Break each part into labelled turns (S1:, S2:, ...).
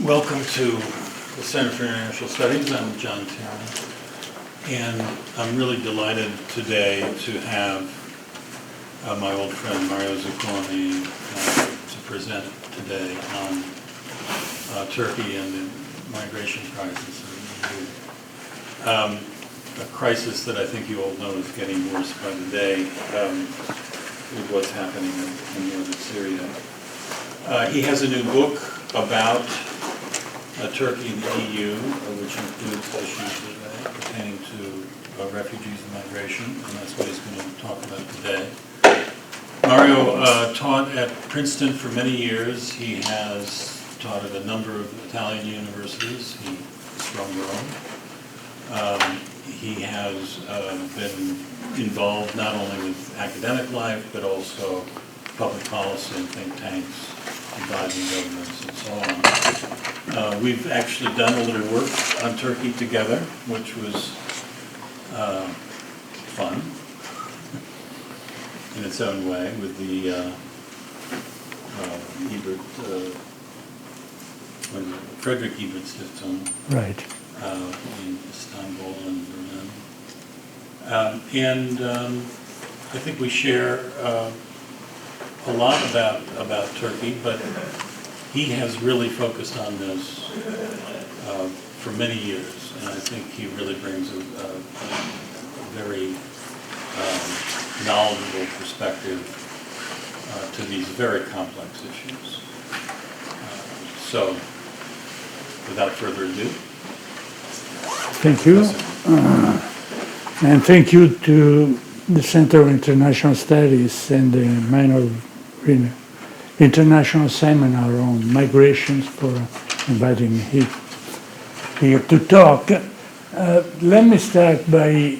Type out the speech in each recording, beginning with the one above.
S1: Welcome to the Center for International Studies. I'm John Terry, and I'm really delighted today to have my old friend Mario Zucconi to present today on Turkey and the migration crisis in the EU. A crisis that I think you all know is getting worse by the day with what's happening in northern Syria. He has a new book about Turkey and the EU, which includes issues pertaining to refugees and migration, and that's what he's going to talk about today. Mario taught at Princeton for many years. He has taught at a number of Italian universities. He's from Rome. He has been involved not only with academic life, but also public policy and think tanks, advising governments and so on. We've actually done a little work on Turkey together, which was fun in its own way, with the Frederick Ebert Stiftung,
S2: right,
S1: in Istanbul and Berlin. I think we share a lot about Turkey, but he has really focused on this for many years, and I think he really brings a very knowledgeable perspective to these very complex issues. So, without further ado.
S2: Thank you. And thank you to the Center for International Studies and the Myron Weiner International Seminar on Migrations for inviting me here to talk. Let me start by,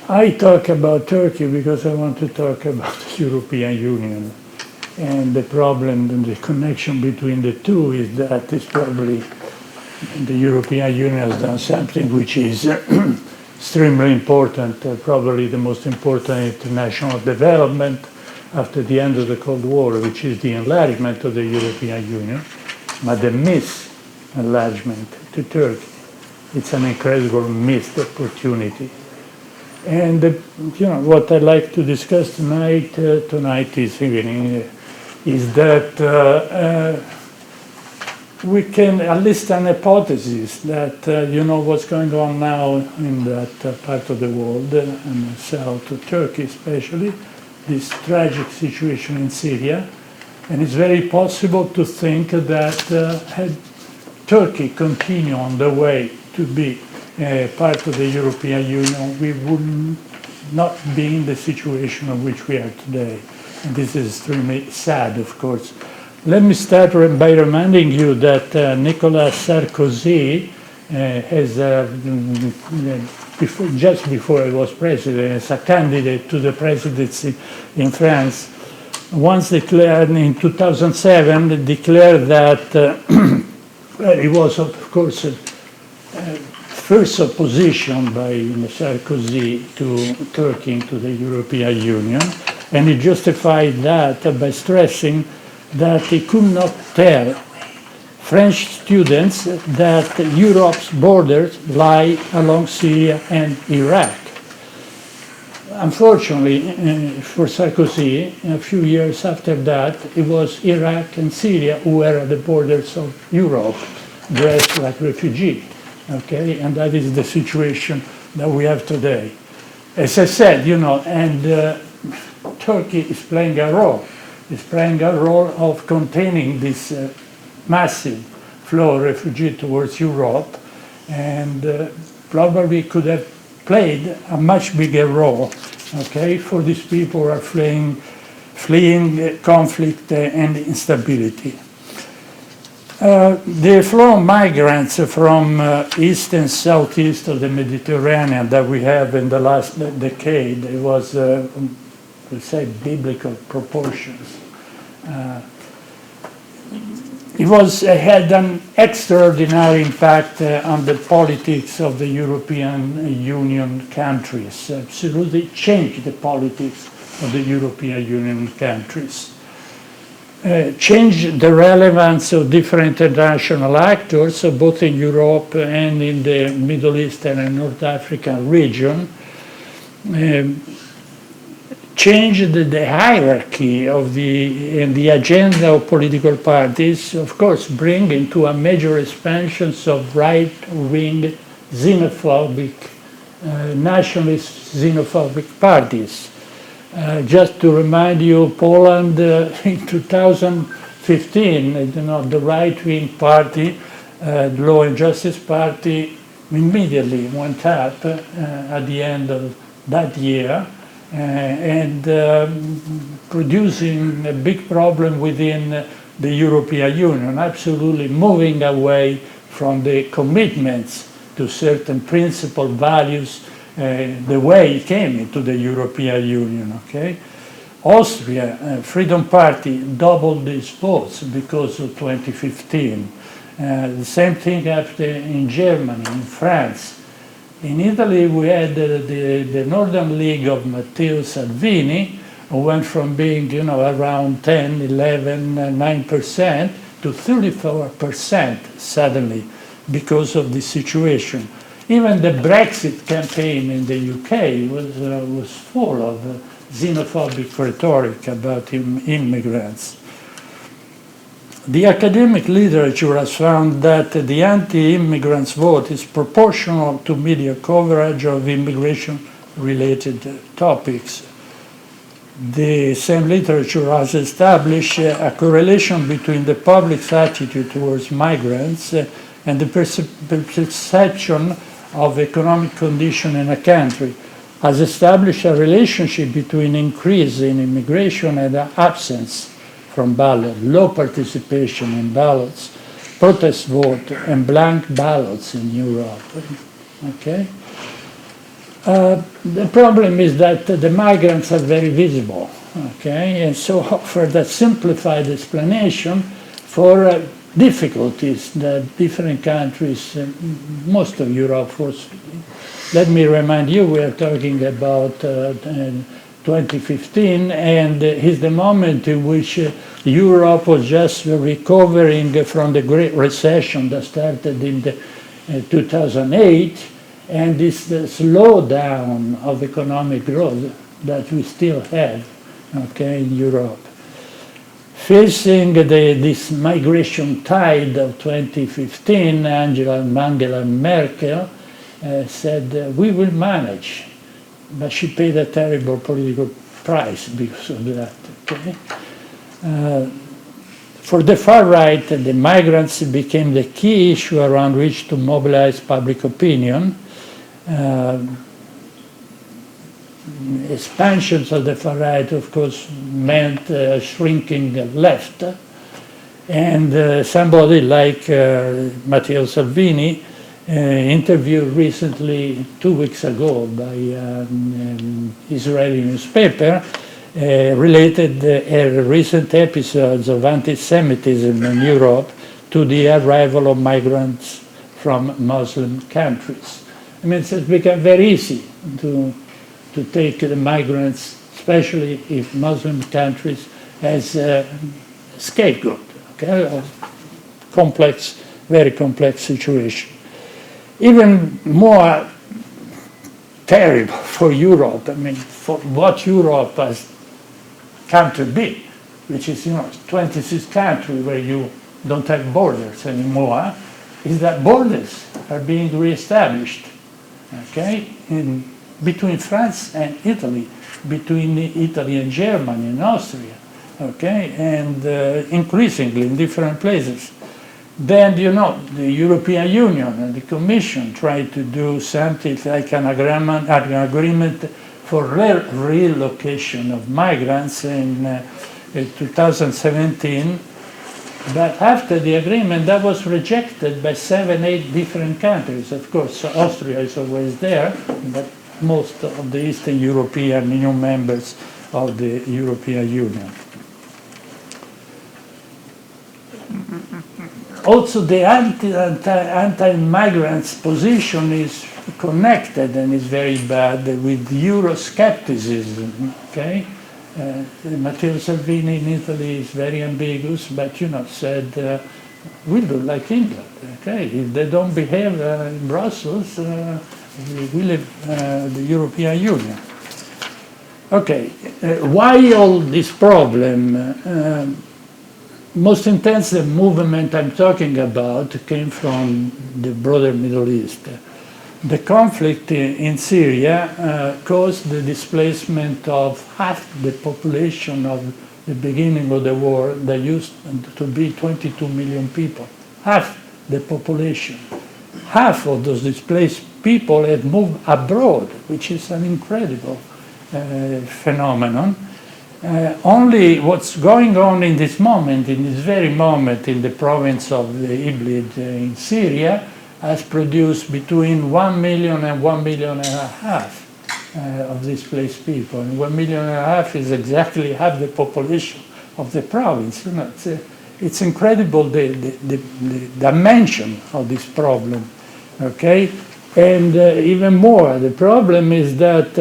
S2: I talk about Turkey because I want to talk about the European Union. And the problem and the connection between the two is that it's probably the European Union has done something which is extremely important, probably the most important international development after the end of the Cold War, which is the enlargement of the European Union, but the mis-enlargement to Turkey. It's an incredible missed opportunity. And what I'd like to discuss tonight, this evening, is that we can at least an hypothesis that what's going on now in that part of the world, and south of Turkey especially, this tragic situation in Syria, and it's very possible to think that had Turkey continue on the way to be part of the European Union, we would not be in the situation in which we are today. And this is extremely sad, of course. Let me start by reminding you that Nicolas Sarkozy has, just before he was president, as a candidate to the presidency in France, once declared in 2007, declared that it was, of course, first opposition by Sarkozy to Turkey into the European Union, and he justified that by stressing that he could not tell French students that Europe's borders lie along Syria and Iraq. Unfortunately, for Sarkozy, a few years after that, it was Iraq and Syria who were at the borders of Europe, dressed like refugees. Okay, and that is the situation that we have today. As I said, and Turkey is playing a role. It's playing a role of containing this massive flow of refugees towards Europe, and probably could have played a much bigger role, okay, for these people who are fleeing conflict and instability. The flow of migrants from east and southeast of the Mediterranean that we have in the last decade, it was, we say, biblical proportions. It had an extraordinary impact on the politics of the European Union countries, absolutely changed the politics of the European Union countries. changed the relevance of different international actors, both in Europe and in the Middle Eastern and North African region, changed the hierarchy of the agenda of political parties, of course, bringing to a major expansion of right-wing xenophobic, nationalist xenophobic parties. Just to remind you, Poland in 2015, the right-wing party, the Law and Justice Party, immediately went up at the end of that year, and producing a big problem within the European Union, absolutely moving away from the commitments to certain principal values the way it came into the European Union, okay? Austria, Freedom Party, doubled its votes because of 2015. The same thing happened in Germany, in France. In Italy, we had the Northern League of Matteo Salvini, who went from being, around 10, 11, 9% to 34% suddenly because of the situation. Even the Brexit campaign in the UK was full of xenophobic rhetoric about immigrants. The academic literature has found that the anti-immigrants vote is proportional to media coverage of immigration-related topics. The same literature has established a correlation between the public's attitude towards migrants and the perception of economic condition in a country, has established a relationship between increase in immigration and absence from ballot, low participation in ballots, protest vote, and blank ballots in Europe. Okay? The problem is that the migrants are very visible, okay? And so offer that simplified explanation for difficulties that different countries, most of Europe, let me remind you, we are talking about 2015, and is the moment in which Europe was just recovering from the Great Recession that started in 2008, and this slowdown of economic growth that we still have, okay, in Europe. Facing this migration tide of 2015, Angela Merkel said, we will manage, but she paid a terrible political price because of that. Okay? For the far right, the migrants became the key issue around which to mobilize public opinion. Expansions of the far right, of course, meant shrinking left. And somebody like Matteo Salvini, interviewed recently, 2 weeks ago, by an Israeli newspaper, related recent episodes of anti-Semitism in Europe to the arrival of migrants from Muslim countries. I mean, it's become very easy to take the migrants, especially if Muslim countries, as a scapegoat, okay? A complex, very complex situation. Even more terrible for Europe, I mean, for what Europe has come to be, which is, 26 countries where you don't have borders anymore, is that borders are being reestablished, okay? Between France and Italy, between Italy and Germany and Austria, okay, and increasingly in different places. Then, the European Union and the Commission tried to do something like an agreement for relocation of migrants in 2017, but after the agreement, that was rejected by 7, 8 different countries. Of course, Austria is always there, but most of the Eastern European new members of the European Union. Also, the anti-migrants position is connected and is very bad with Euroscepticism, okay? Matteo Salvini in Italy is very ambiguous, but said, we'll do like England, okay? If they don't behave in Brussels, we leave the European Union. Okay, why all this problem? Most intensive movement I'm talking about came from the broader Middle East. The conflict in Syria caused the displacement of half the population of the beginning of the war that used to be 22 million people. Half the population. Half of those displaced people had moved abroad, which is an incredible phenomenon. Only what's going on in this moment, in this very moment, in the province of Idlib in Syria, has produced between 1 million and 1.5 million of displaced people. And 1.5 million is exactly half the population of the province. It's incredible the dimension of this problem. Okay? And even more, the problem is that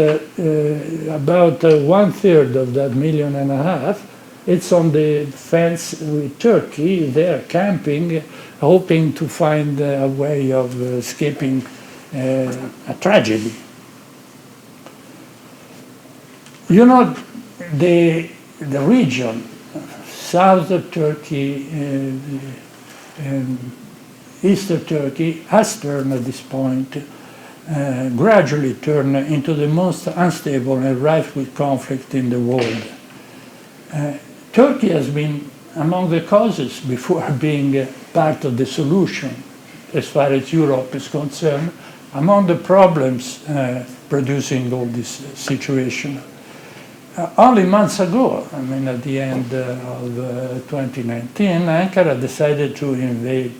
S2: about 1/3 of that 1.5 million, it's on the fence with Turkey. They're camping, hoping to find a way of escaping a tragedy. The region, south of Turkey, and Eastern Turkey has turned at this point, gradually turned into the most unstable and rife with conflict in the world. Turkey has been among the causes before being part of the solution, as far as Europe is concerned, among the problems producing all this situation. Only months ago, at the end of 2019, Ankara decided to invade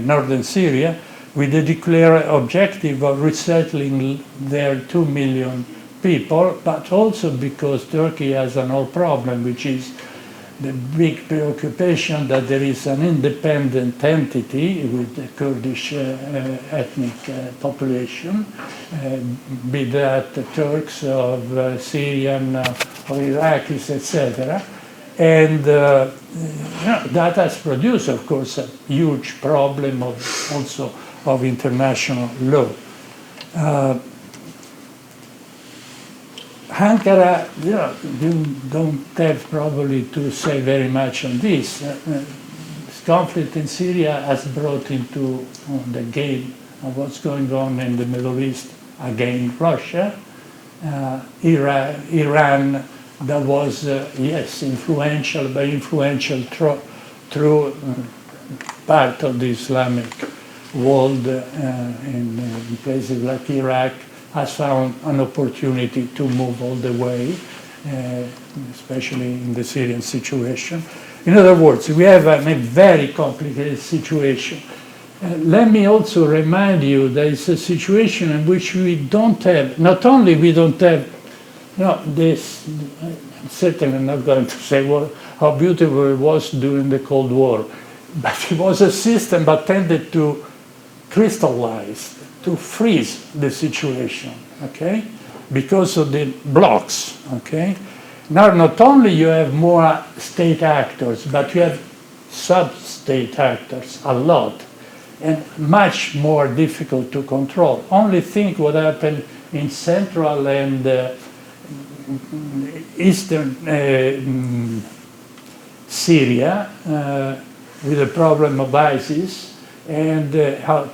S2: northern Syria with the declared objective of resettling their 2 million people, but also because Turkey has an old problem, which is the big preoccupation that there is an independent entity with the Kurdish ethnic population, be that the Turks, of Syrian, or Iraqis, etc. And that has produced, of course, a huge problem also of international law. Ankara, you don't have probably to say very much on this. This conflict in Syria has brought into the game of what's going on in the Middle East, again Russia, Iran, that was, yes, influential, but influential through part of the Islamic world in places like Iraq, has found an opportunity to move all the way, especially in the Syrian situation. In other words, we have a very complicated situation. Let me also remind you that it's a situation in which we don't have, not only we don't have, this, I'm certainly not going to say how beautiful it was during the Cold War, but it was a system that tended to crystallize, to freeze the situation, okay, because of the blocks, okay. Now, not only you have more state actors, but you have sub-state actors, a lot, and much more difficult to control. Only think what happened in Central and Eastern Syria with the problem of ISIS, and how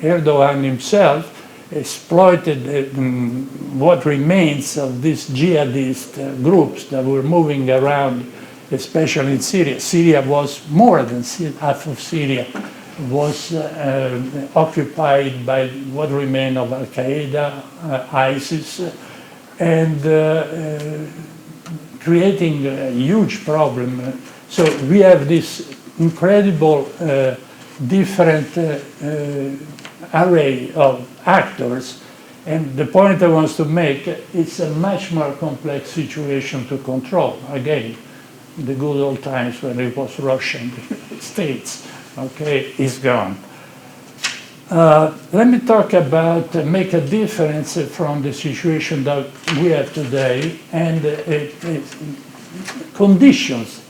S2: Erdogan himself exploited what remains of these jihadist groups that were moving around, especially in Syria. Syria was more than half of Syria was occupied by what remained of Al-Qaeda, ISIS, and creating a huge problem. So we have this incredible different array of actors, and the point I want to make, it's a much more complex situation to control. Again, the good old times when it was Russian States, okay, is gone. Let me talk about, make a difference from the situation that we have today and conditions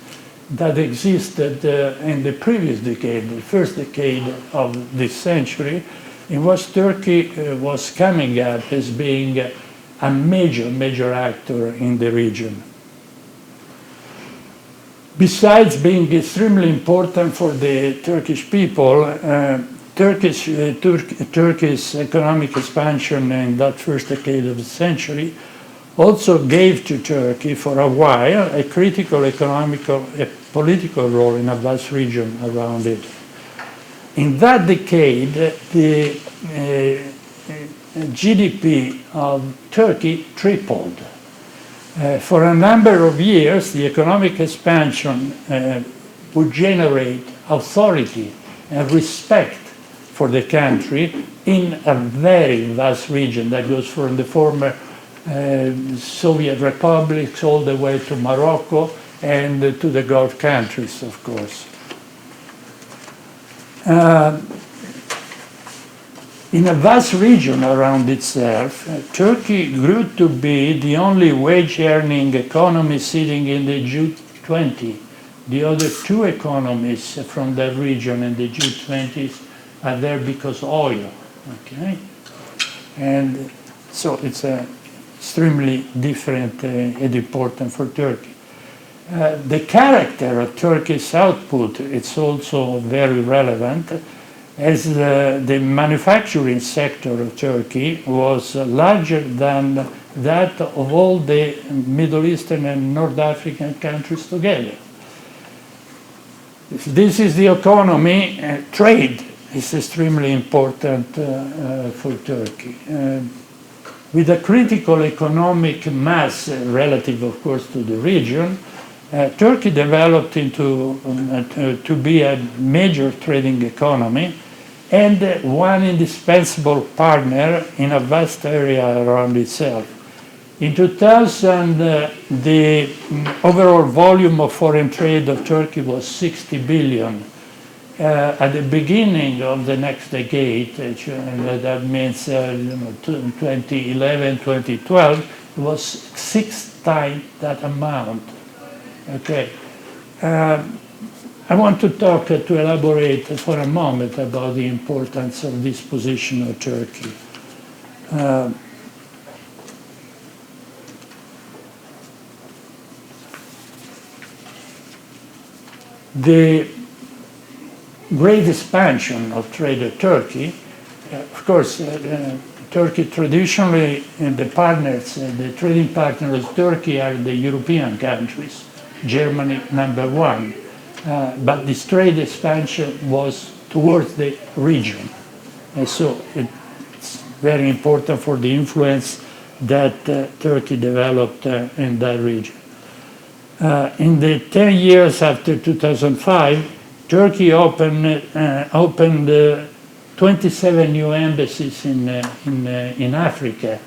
S2: that existed in the previous decade, the first decade of this century, in which Turkey was coming up as being a major actor in the region. Besides being extremely important for the Turkish people, Turkey's economic expansion in that first decade of the century also gave to Turkey for a while a critical economical, political role in a vast region around it. In that decade, the GDP of Turkey tripled. For a number of years, the economic expansion would generate authority and respect for the country in a very vast region that goes from the former Soviet republics all the way to Morocco and to the Gulf countries, of course. In a vast region around itself, Turkey grew to be the only wage-earning economy sitting in the G20. The other two economies from that region in the G20s are there because of oil. Okay, and so it's extremely different and important for Turkey. The character of Turkey's output is also very relevant, as the manufacturing sector of Turkey was larger than that of all the Middle Eastern and North African countries together. If this is the economy, trade is extremely important for Turkey. With a critical economic mass relative, of course, to the region, Turkey developed into to be a major trading economy and one indispensable partner in a vast area around itself. In 2000, the overall volume of foreign trade of Turkey was 60 billion. At the beginning of the next decade, that means 2011, 2012, it was 6 times that amount. Okay. I want to elaborate for a moment about the importance of this position of Turkey. The great expansion of trade of Turkey, of course, Turkey traditionally, the trading partners of Turkey are the European countries, Germany #1. But this trade expansion was towards the region. And so it's very important for the influence that Turkey developed in that region. In the 10 years after 2005, Turkey opened 27 new embassies in Africa,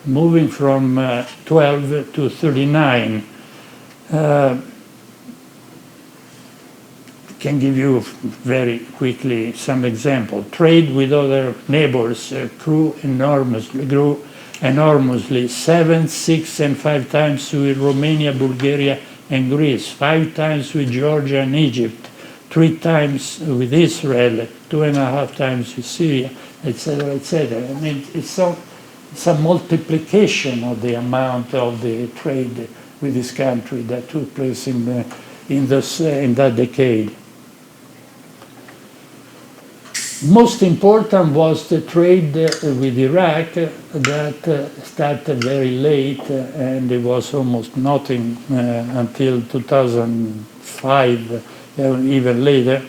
S2: moving from 12 to 39. Can give you very quickly some example. Trade with other neighbors grew enormously, 7, 6, and 5 times with Romania, Bulgaria, and Greece, 5 times with Georgia and Egypt, 3 times with Israel, 2.5 times with Syria, etc., etc. I mean, it's a multiplication of the amount of the trade with this country that took place in that decade. Most important was the trade with Iraq that started very late and it was almost nothing until 2005, even later,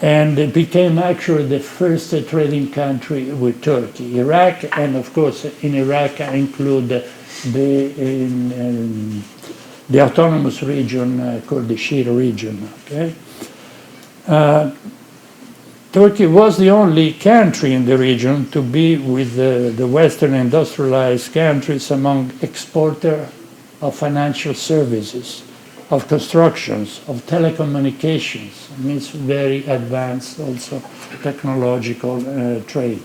S2: and it became actually the first trading country with Turkey. Iraq, and of course in Iraq I include the autonomous region called the Shire region. Okay? Turkey was the only country in the region to be with the Western industrialized countries among exporters of financial services. of constructions, of telecommunications. It means very advanced also technological trade.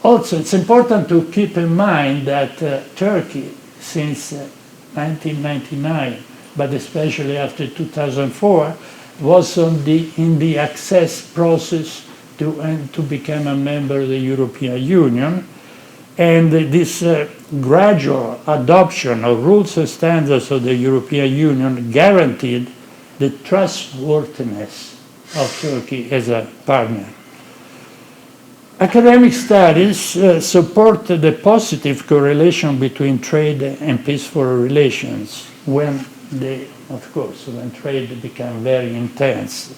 S2: Also, it's important to keep in mind that Turkey, since 1999, but especially after 2004, was in the access process to become a member of the European Union. And this gradual adoption of rules and standards of the European Union guaranteed the trustworthiness of Turkey as a partner. Academic studies support the positive correlation between trade and peaceful relations when trade becomes very intense.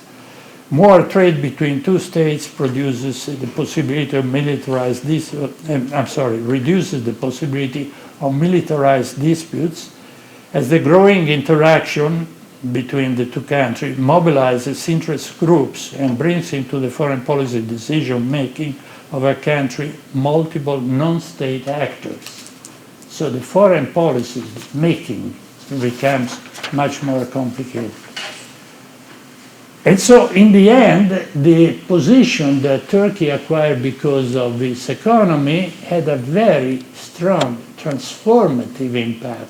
S2: More trade between two states reduces the possibility of militarized disputes, as the growing interaction between the two countries mobilizes interest groups and brings into the foreign policy decision-making of a country multiple non-state actors. So the foreign policy making becomes much more complicated. And so in the end, the position that Turkey acquired because of its economy had a very strong transformative impact.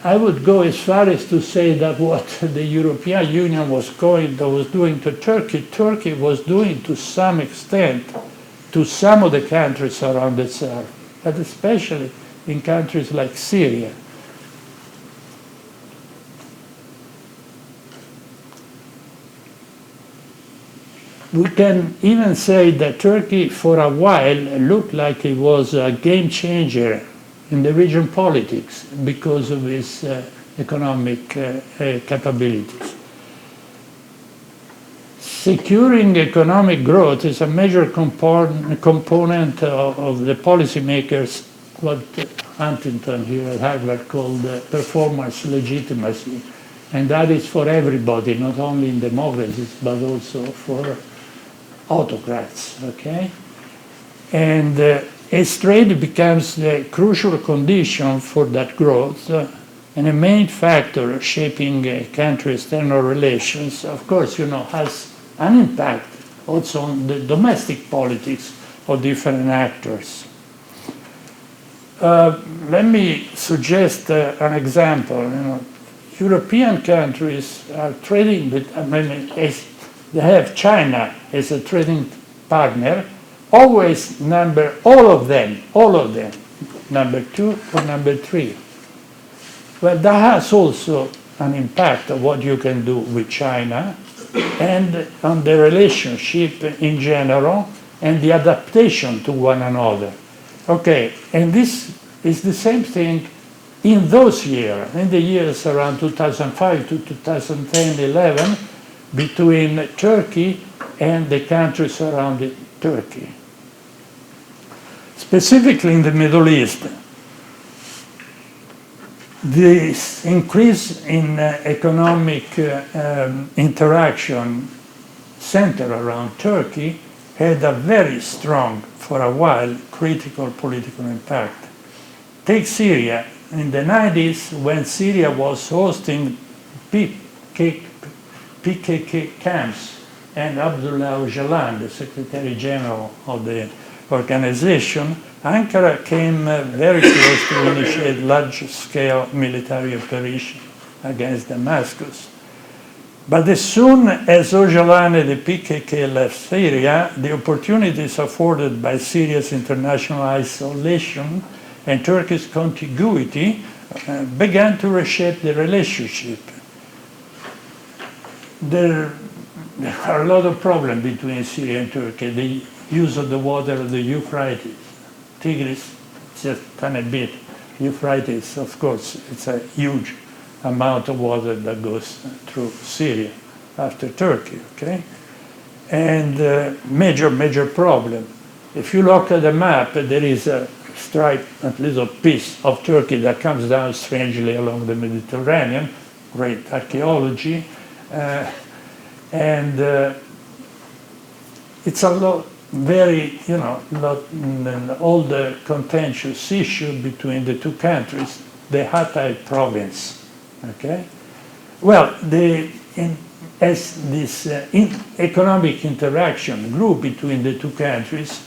S2: I would go as far as to say that what the European Union was doing to Turkey, Turkey was doing to some extent to some of the countries around itself, but especially in countries like Syria. We can even say that Turkey, for a while, looked like it was a game changer in the region politics because of its economic capabilities. Securing economic growth is a major component of the policymakers, what Huntington here at Harvard called performance legitimacy. And that is for everybody, not only in democracies, but also for autocrats, okay? And as trade becomes the crucial condition for that growth and a main factor shaping a country's external relations, of course, has an impact also on the domestic politics of different actors. Let me suggest an example. European countries are trading with, they have China as a trading partner, always all of them, number 2 or number 3. Well, that has also an impact on what you can do with China and on the relationship in general and the adaptation to one another. Okay, and this is the same thing in those years, in the years around 2005 to 2010-11, between Turkey and the countries around Turkey. Specifically in the Middle East, this increase in economic interaction centered around Turkey had a very strong, for a while, critical political impact. Take Syria. In the 90s, when Syria was hosting PKK camps, and Abdullah Öcalan, the Secretary General of the organization, Ankara came very close to initiate large-scale military operation against Damascus. But as soon as Öcalan and the PKK left Syria, the opportunities afforded by Syria's international isolation and Turkey's contiguity began to reshape the relationship. There are a lot of problems between Syria and Turkey. The use of the water of the Euphrates. Tigris, just a tiny bit. Euphrates, of course, it's a huge amount of water that goes through Syria after Turkey, okay? And major problem. If you look at the map, there is a stripe, a little piece of Turkey that comes down strangely along the Mediterranean. Great archaeology. And it's a very, all the contentious issue between the two countries, the Hatay province. Okay, well, as this economic interaction grew between the two countries,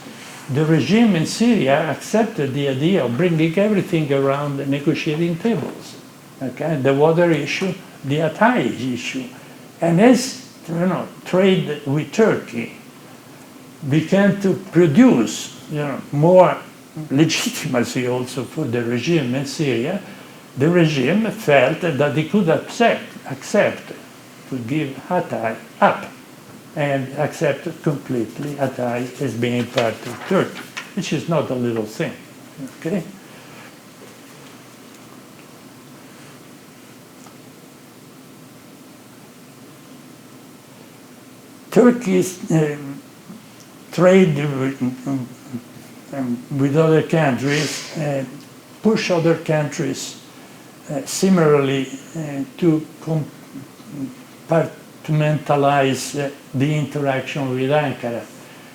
S2: the regime in Syria accepted the idea of bringing everything around the negotiating tables. Okay, the water issue, the Hatay issue, and as trade with Turkey began to produce more legitimacy also for the regime in Syria, the regime felt that it could accept to give Hatay up and accept completely Hatay as being part of Turkey, which is not a little thing. Okay? Turkey's trade with other countries push other countries similarly to compartmentalize the interaction with Ankara.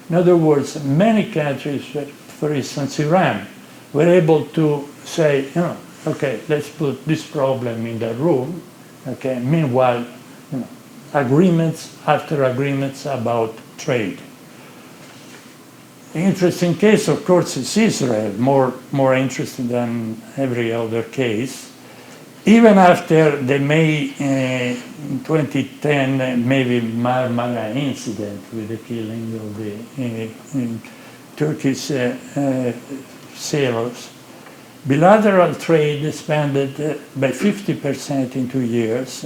S2: In other words, many countries, for instance Iran, were able to say, okay, let's put this problem in the room. Okay, meanwhile, agreements after agreements about trade. The interesting case, of course, is Israel, more interesting than every other case. Even after the May 2010 maybe Marmara incident with the killing of the Turkish sailors, bilateral trade expanded by 50% in 2 years.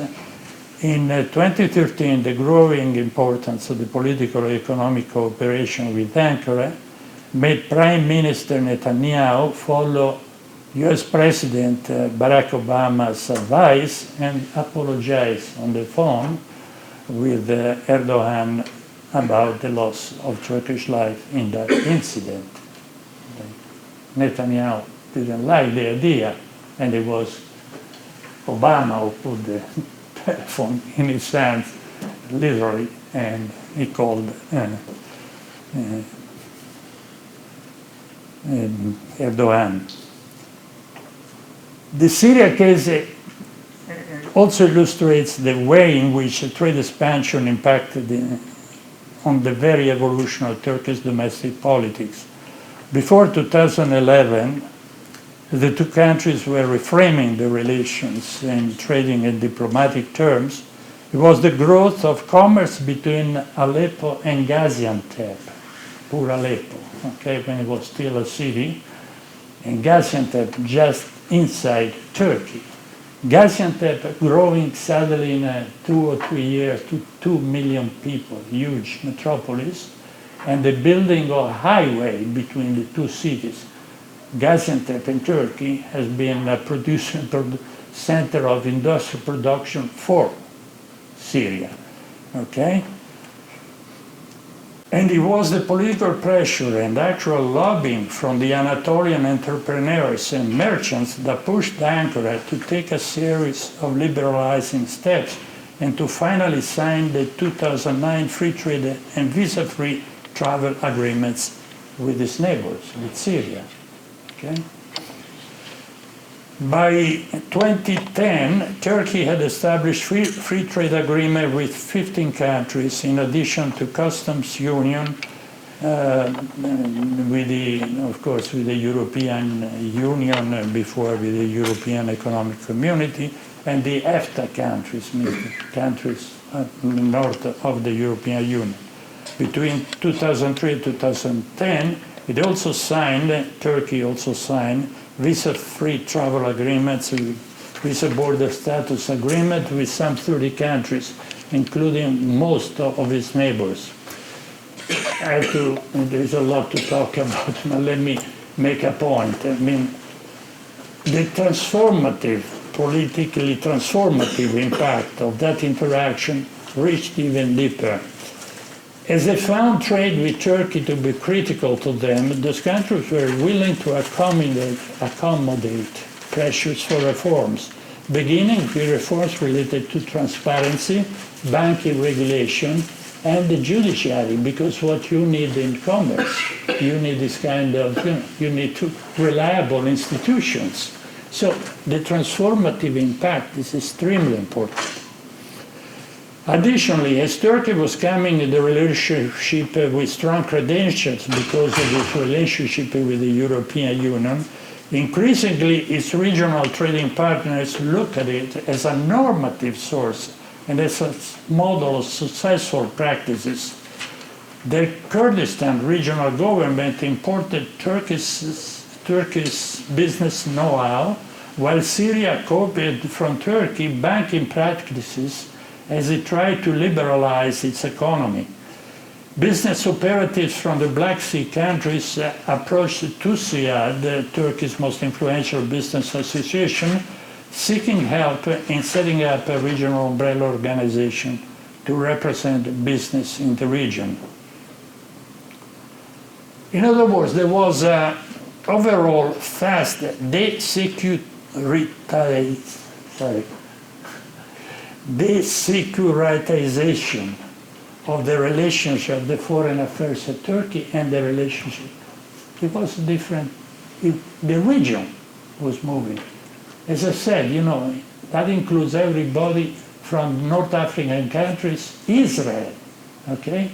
S2: In 2013, the growing importance of the political and economic cooperation with Ankara made Prime Minister Netanyahu follow US President Barack Obama's advice and apologize on the phone with Erdogan about the loss of Turkish life in that incident. Netanyahu didn't like the idea, and it was Obama who put the telephone in his hands, literally, and he called Erdogan. The Syria case also illustrates the way in which trade expansion impacted on the very evolution of Turkey's domestic politics. Before 2011, the two countries were reframing the relations in trading and diplomatic terms. It was the growth of commerce between Aleppo and Gaziantep, poor Aleppo, okay, when it was still a city, and Gaziantep just inside Turkey. Gaziantep growing suddenly in 2 or 3 years to 2 million people, huge metropolis, and the building of a highway between the two cities. Gaziantep in Turkey has been a center of industrial production for Syria, okay? And it was the political pressure and actual lobbying from the Anatolian entrepreneurs and merchants that pushed Ankara to take a series of liberalizing steps and to finally sign the 2009 free trade and visa-free travel agreements with its neighbors, with Syria. Okay. By 2010, Turkey had established free trade agreement with 15 countries, in addition to customs union with the European Union, before with the European Economic Community, and the EFTA countries, meaning countries north of the European Union. Between 2003 and 2010, Turkey also signed visa-free travel agreements, visa border status agreement with some 30 countries, including most of its neighbors. There's a lot to talk about, but let me make a point. I mean, the politically transformative impact of that interaction reached even deeper. As they found trade with Turkey to be critical to them, those countries were willing to accommodate pressures for reforms, beginning with reforms related to transparency, banking regulation, and the judiciary, because what you need in commerce, you need this kind of, you need reliable institutions. So the transformative impact is extremely important. Additionally, as Turkey was coming in the relationship with strong credentials because of its relationship with the European Union, increasingly its regional trading partners look at it as a normative source and as a model of successful practices. The Kurdistan regional government imported Turkey's business know-how, while Syria copied from Turkey banking practices as it tried to liberalize its economy. Business operatives from the Black Sea countries approached TÜSİAD, Turkey's most influential business association, seeking help in setting up a regional umbrella organization to represent business in the region. In other words, there was an overall fast desecuritization of the relationship, the foreign affairs of Turkey and the relationship. It was different. The region was moving. As I said, that includes everybody from North African countries, Israel, okay,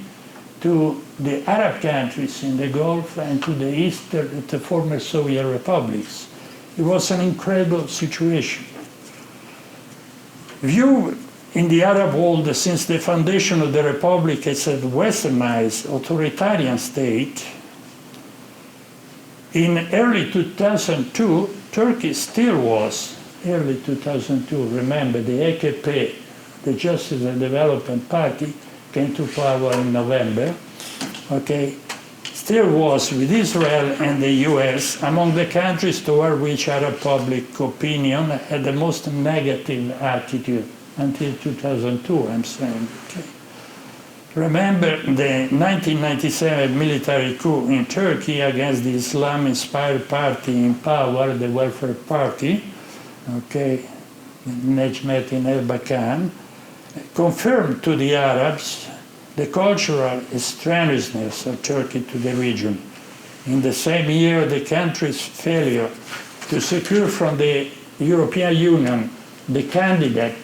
S2: to the Arab countries in the Gulf and to the former Soviet republics. It was an incredible situation. Viewed in the Arab world since the foundation of the Republic as a westernized authoritarian state, in early 2002, Turkey still was, early 2002, remember the AKP, the Justice and Development Party, came to power in November, okay, still was with Israel and the US among the countries toward which Arab public opinion had the most negative attitude until 2002, I'm saying. Okay. Remember the 1997 military coup in Turkey against the Islam-inspired party in power, the Welfare Party, okay, Necmettin Erbakan, confirmed to the Arabs the cultural strangeness of Turkey to the region. In the same year, the country's failure to secure from the European Union the candidate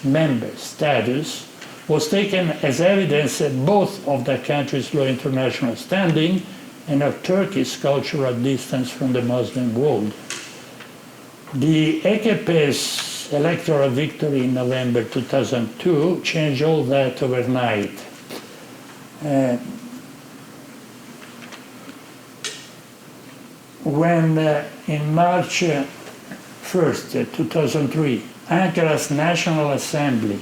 S2: member status was taken as evidence both of the country's low international standing and of Turkey's cultural distance from the Muslim world. The AKP's electoral victory in November 2002 changed all that overnight. When in March 1st, 2003, Ankara's National Assembly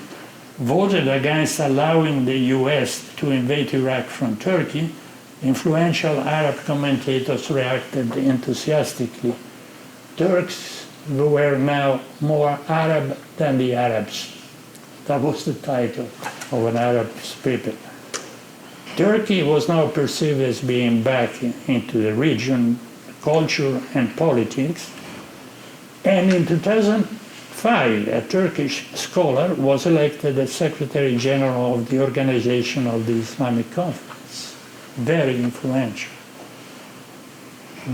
S2: voted against allowing the US to invade Iraq from Turkey, influential Arab commentators reacted enthusiastically. Turks were now more Arab than the Arabs. That was the title of an Arab paper. Turkey was now perceived as being back into the region, culture and politics. And in 2005, a Turkish scholar was elected as Secretary General of the Organization of the Islamic Conference. Very influential.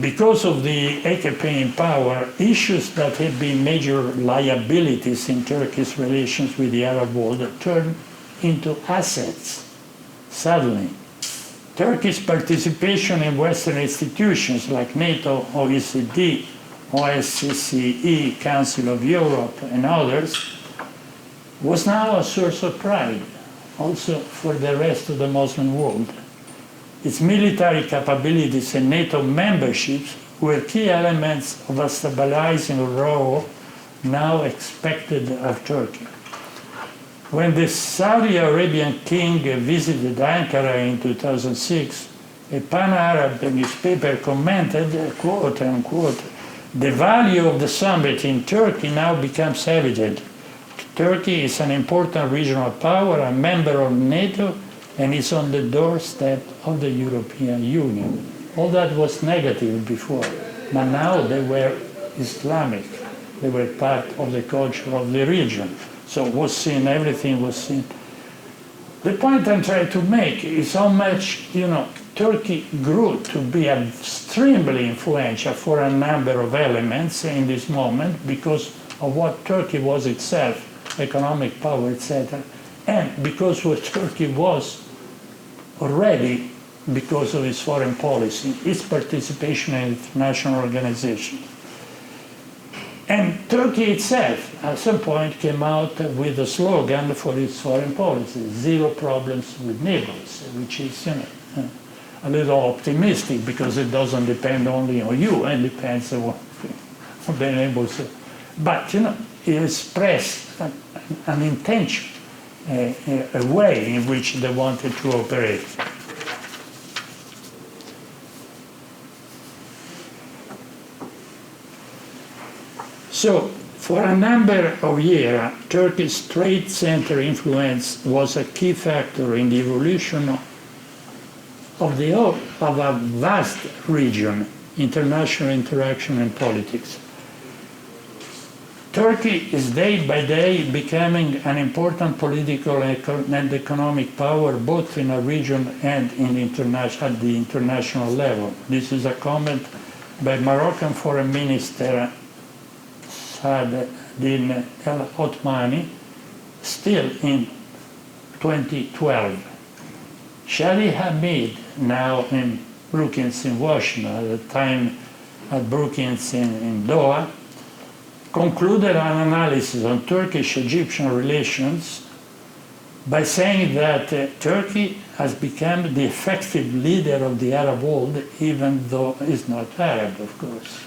S2: Because of the AKP in power, issues that had been major liabilities in Turkey's relations with the Arab world turned into assets. Suddenly, Turkey's participation in Western institutions like NATO, OECD, OSCE, Council of Europe, and others was now a source of pride, also for the rest of the Muslim world. Its military capabilities and NATO memberships were key elements of a stabilizing role now expected of Turkey. When the Saudi Arabian king visited Ankara in 2006, a pan-Arab newspaper commented, quote unquote, "The value of the summit in Turkey now becomes evident. Turkey is an important regional power, a member of NATO, and is on the doorstep of the European Union." All that was negative before, but now they were Islamic. They were part of the culture of the region. So was seen, everything was seen. The point I'm trying to make is how much, Turkey grew to be extremely influential for a number of elements in this moment because of what Turkey was itself, economic power, etc., and because what Turkey was already because of its foreign policy, its participation in international organizations. And Turkey itself, at some point, came out with a slogan for its foreign policy, zero problems with Naples, which is, a little optimistic because it doesn't depend only on you, it depends on the neighbors. But, it expressed an intention, a way in which they wanted to operate. So, for a number of years, Turkey's trade center influence was a key factor in the evolution of a vast region, international interaction and politics. Turkey is day by day becoming an important political and economic power both in a region and at the international level. This is a comment by Moroccan Foreign Minister Din El Othmani, still in 2012. Shadi Hamid, now in Brookings in Washington, at the time at Brookings in Doha, concluded an analysis on Turkish-Egyptian relations by saying that Turkey has become the effective leader of the Arab world, even though it's not Arab, of course.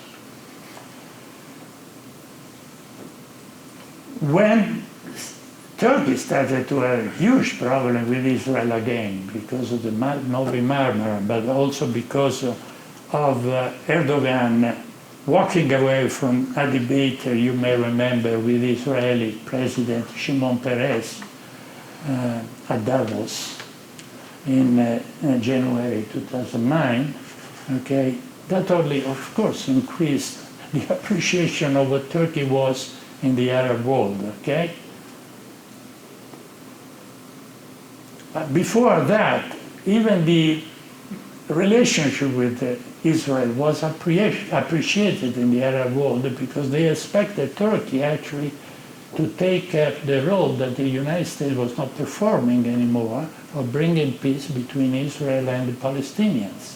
S2: When Turkey started to have a huge problem with Israel again because of the Novi Marmara, but also because of Erdogan walking away from a debate, you may remember, with Israeli President Shimon Peres at Davos in January 2009, okay, that only, of course, increased the appreciation of what Turkey was in the Arab world, okay? But before that, even the relationship with Israel was appreciated in the Arab world because they expected Turkey actually to take up the role that the United States was not performing anymore of bringing peace between Israel and the Palestinians.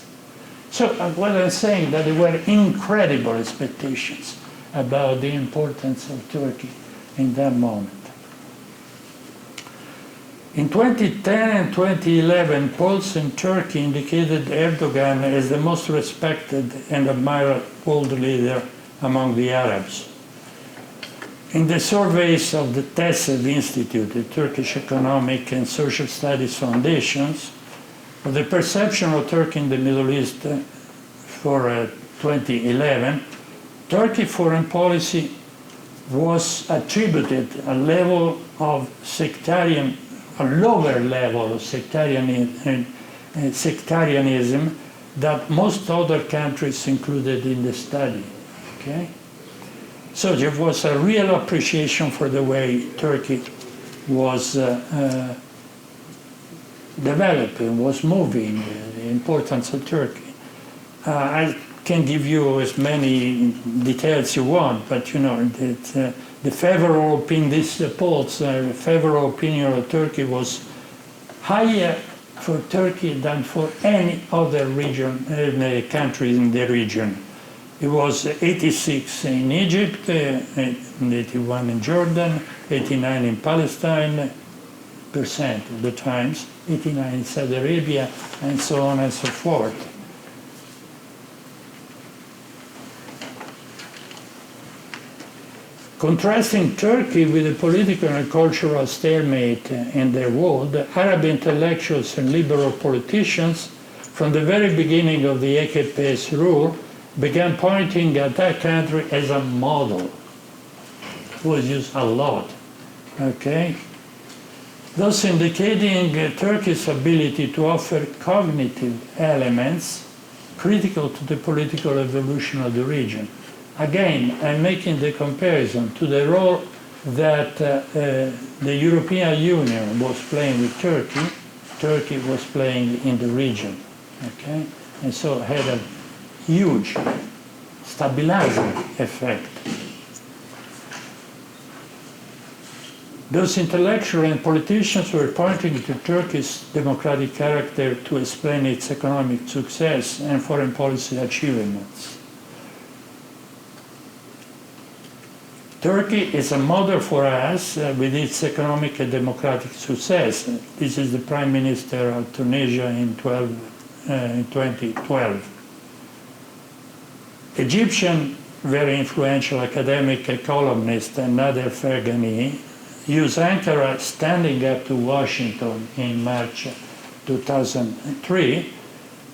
S2: So what I'm saying that there were incredible expectations about the importance of Turkey in that moment. In 2010 and 2011, polls in Turkey indicated Erdogan as the most respected and admired world leader among the Arabs. In the surveys of the TESED Institute, the Turkish Economic and Social Studies Foundations, of the perception of Turkey in the Middle East for 2011, Turkey's foreign policy was attributed a lower level of sectarianism that most other countries included in the study. Okay? So there was a real appreciation for the way Turkey was developing, was moving, the importance of Turkey. I can give you as many details you want, but that the favorable opinion, this polls, favorable opinion of Turkey was higher for Turkey than for any other region, country in the region. It was 86 in Egypt, 81 in Jordan, 89 in Palestine, percent of the times, 89 in Saudi Arabia, and so on and so forth. Contrasting Turkey with the political and cultural stalemate in their world, Arab intellectuals and liberal politicians, from the very beginning of the AKP's rule, began pointing at that country as a model. It was used a lot, okay? Thus indicating Turkey's ability to offer cognitive elements critical to the political evolution of the region. Again, I'm making the comparison to the role that the European Union was playing with Turkey, Turkey was playing in the region, okay? And so it had a huge stabilizing effect. Those intellectuals and politicians were pointing to Turkey's democratic character to explain its economic success and foreign policy achievements. Turkey is a model for us with its economic and democratic success. This is the Prime Minister of Tunisia in 2012. Egyptian, very influential academic and columnist Nader Ferghani used Ankara standing up to Washington in March 2003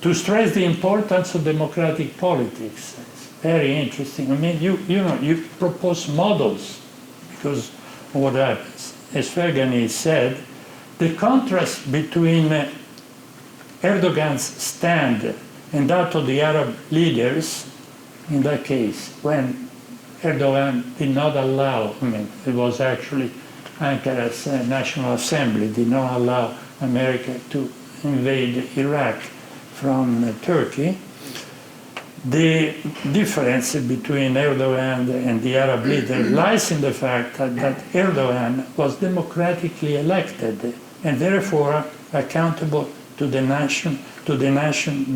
S2: to stress the importance of democratic politics. It's very interesting. I mean, you propose models because what happens. As Ferghani said, the contrast between Erdogan's stand and that of the Arab leaders, in that case, when Erdogan did not allow, I mean, it was actually Ankara's National Assembly did not allow America to invade Iraq from Turkey. The difference between Erdogan and the Arab leader lies in the fact that Erdogan was democratically elected and therefore accountable to the nation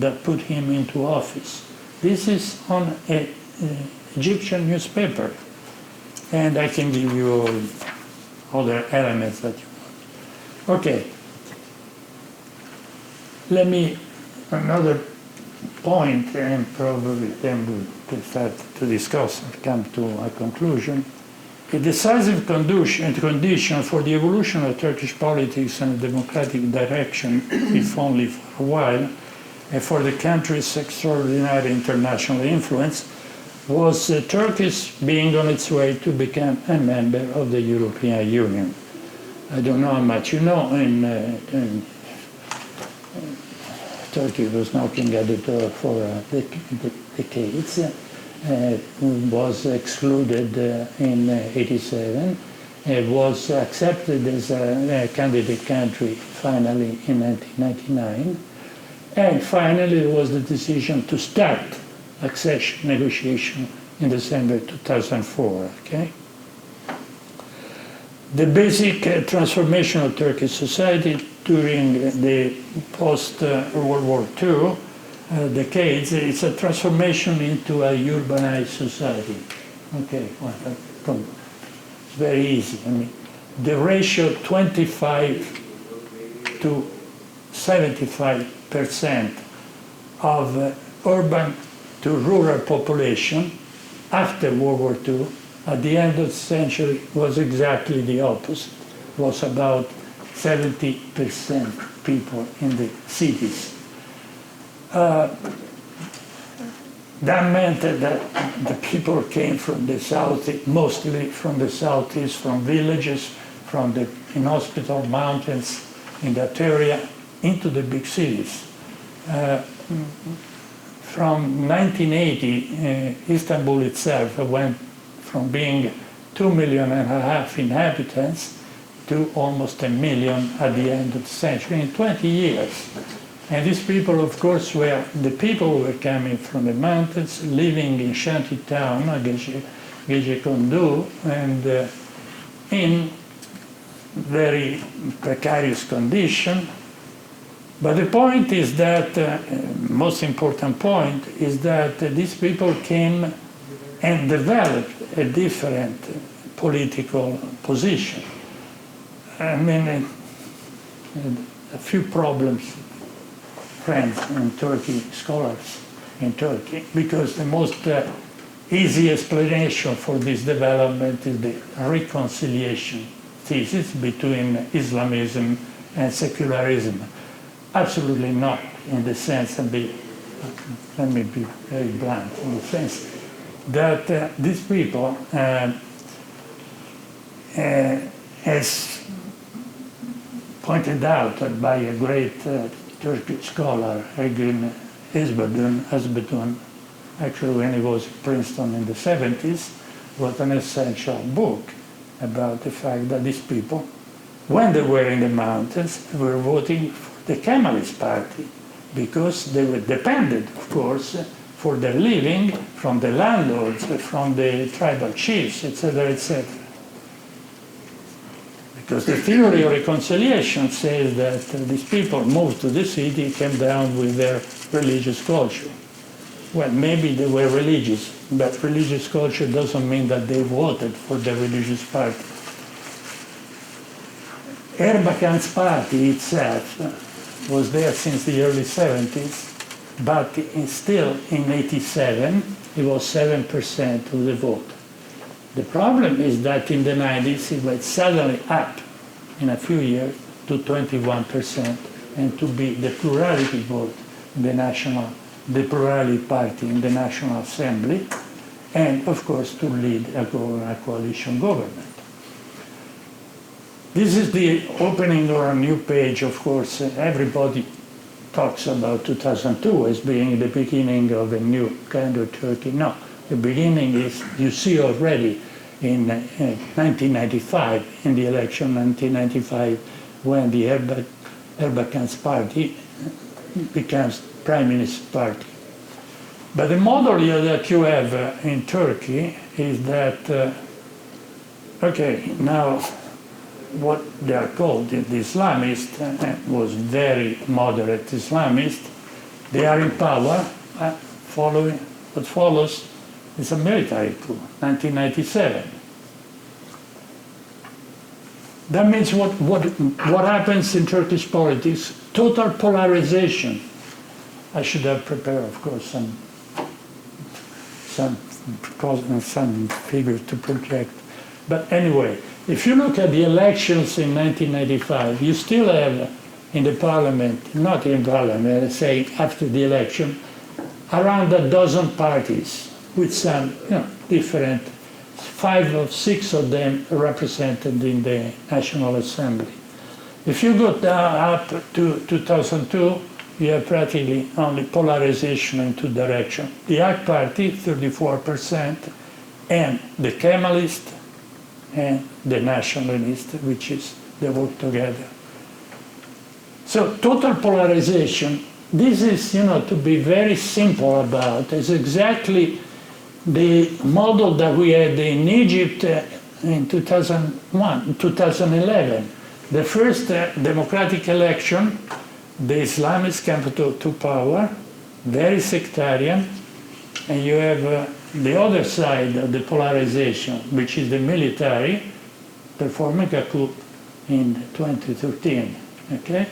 S2: that put him into office. This is on an Egyptian newspaper, and I can give you other elements that you want. Okay. Let me, another point, and probably then we can start to discuss and come to a conclusion. A decisive condition for the evolution of Turkish politics and democratic direction, if only for a while, and for the country's extraordinary international influence, was Turkey's being on its way to become a member of the European Union. I don't know how much you know, Turkey was knocking at the door for decades, was excluded in '87, was accepted as a candidate country finally in 1999, and finally there was the decision to start accession negotiation in December 2004. Okay? The basic transformation of Turkish society during the post-World War II decades, it's a transformation into a urbanized society. Okay, well, it's very easy. I mean, the ratio 25 to 75% of urban to rural population after World War II, at the end of the century, was exactly the opposite. It was about 70% people in the cities. That meant that the people came from the south, mostly from the southeast, from villages, from the inhospitable mountains in that area, into the big cities. From 1980, Istanbul itself went from being 2.5 million inhabitants to almost 1 million at the end of the century, in 20 years. And these people, of course, were the people who were coming from the mountains, living in shanty town, Gecekondu, and in very precarious condition. But the point is that, most important point, is that these people came and developed a different political position. I mean, a few problems, friends in Turkey, scholars in Turkey, because the most easy explanation for this development is the reconciliation thesis between Islamism and secularism. Absolutely not in the sense, let me be very blunt, in the sense that these people, as pointed out by a great Turkish scholar, Ergün Özbetun, actually when he was at Princeton in the 70s, wrote an essential book about the fact that these people, when they were in the mountains, were voting for the Kemalist party because they were dependent, of course, for their living from the landlords, from the tribal chiefs, etc., etc. Because the theory of reconciliation says that these people moved to the city, came down with their religious culture. Well, maybe they were religious, but religious culture doesn't mean that they voted for the religious party. Erbakan's party itself was there since the early 70s, but still in 87, it was 7% of the vote. The problem is that in the 90s, it went suddenly up in a few years to 21% and to be the plurality vote in the plurality party in the National Assembly, and of course to lead a coalition government. This is the opening or a new page, of course. Everybody talks about 2002 as being the beginning of a new kind of Turkey. No, the beginning is, you see already in 1995, in the election 1995, when the Erbakan's party becomes Prime Minister's party. But the model that you have in Turkey is that, okay, now what they are called the Islamists was very moderate Islamists. They are in power. What follows is a military coup, 1997. That means what happens in Turkish politics? Total polarization. I should have prepared, of course, some figures to project. But anyway, if you look at the elections in 1995, you still have in the parliament, not in parliament, let's say after the election, around a dozen parties with some different, 5 or 6 of them represented in the National Assembly. If you go down up to 2002, you have practically only polarization in 2 directions. The AK Party, 34%, and the Kemalist and the Nationalist, which is they work together. So total polarization, this is, to be very simple about, is exactly the model that we had in Egypt in 2011. The first democratic election, the Islamists came to power, very sectarian, and you have the other side of the polarization, which is the military, performing a coup in 2013. Okay?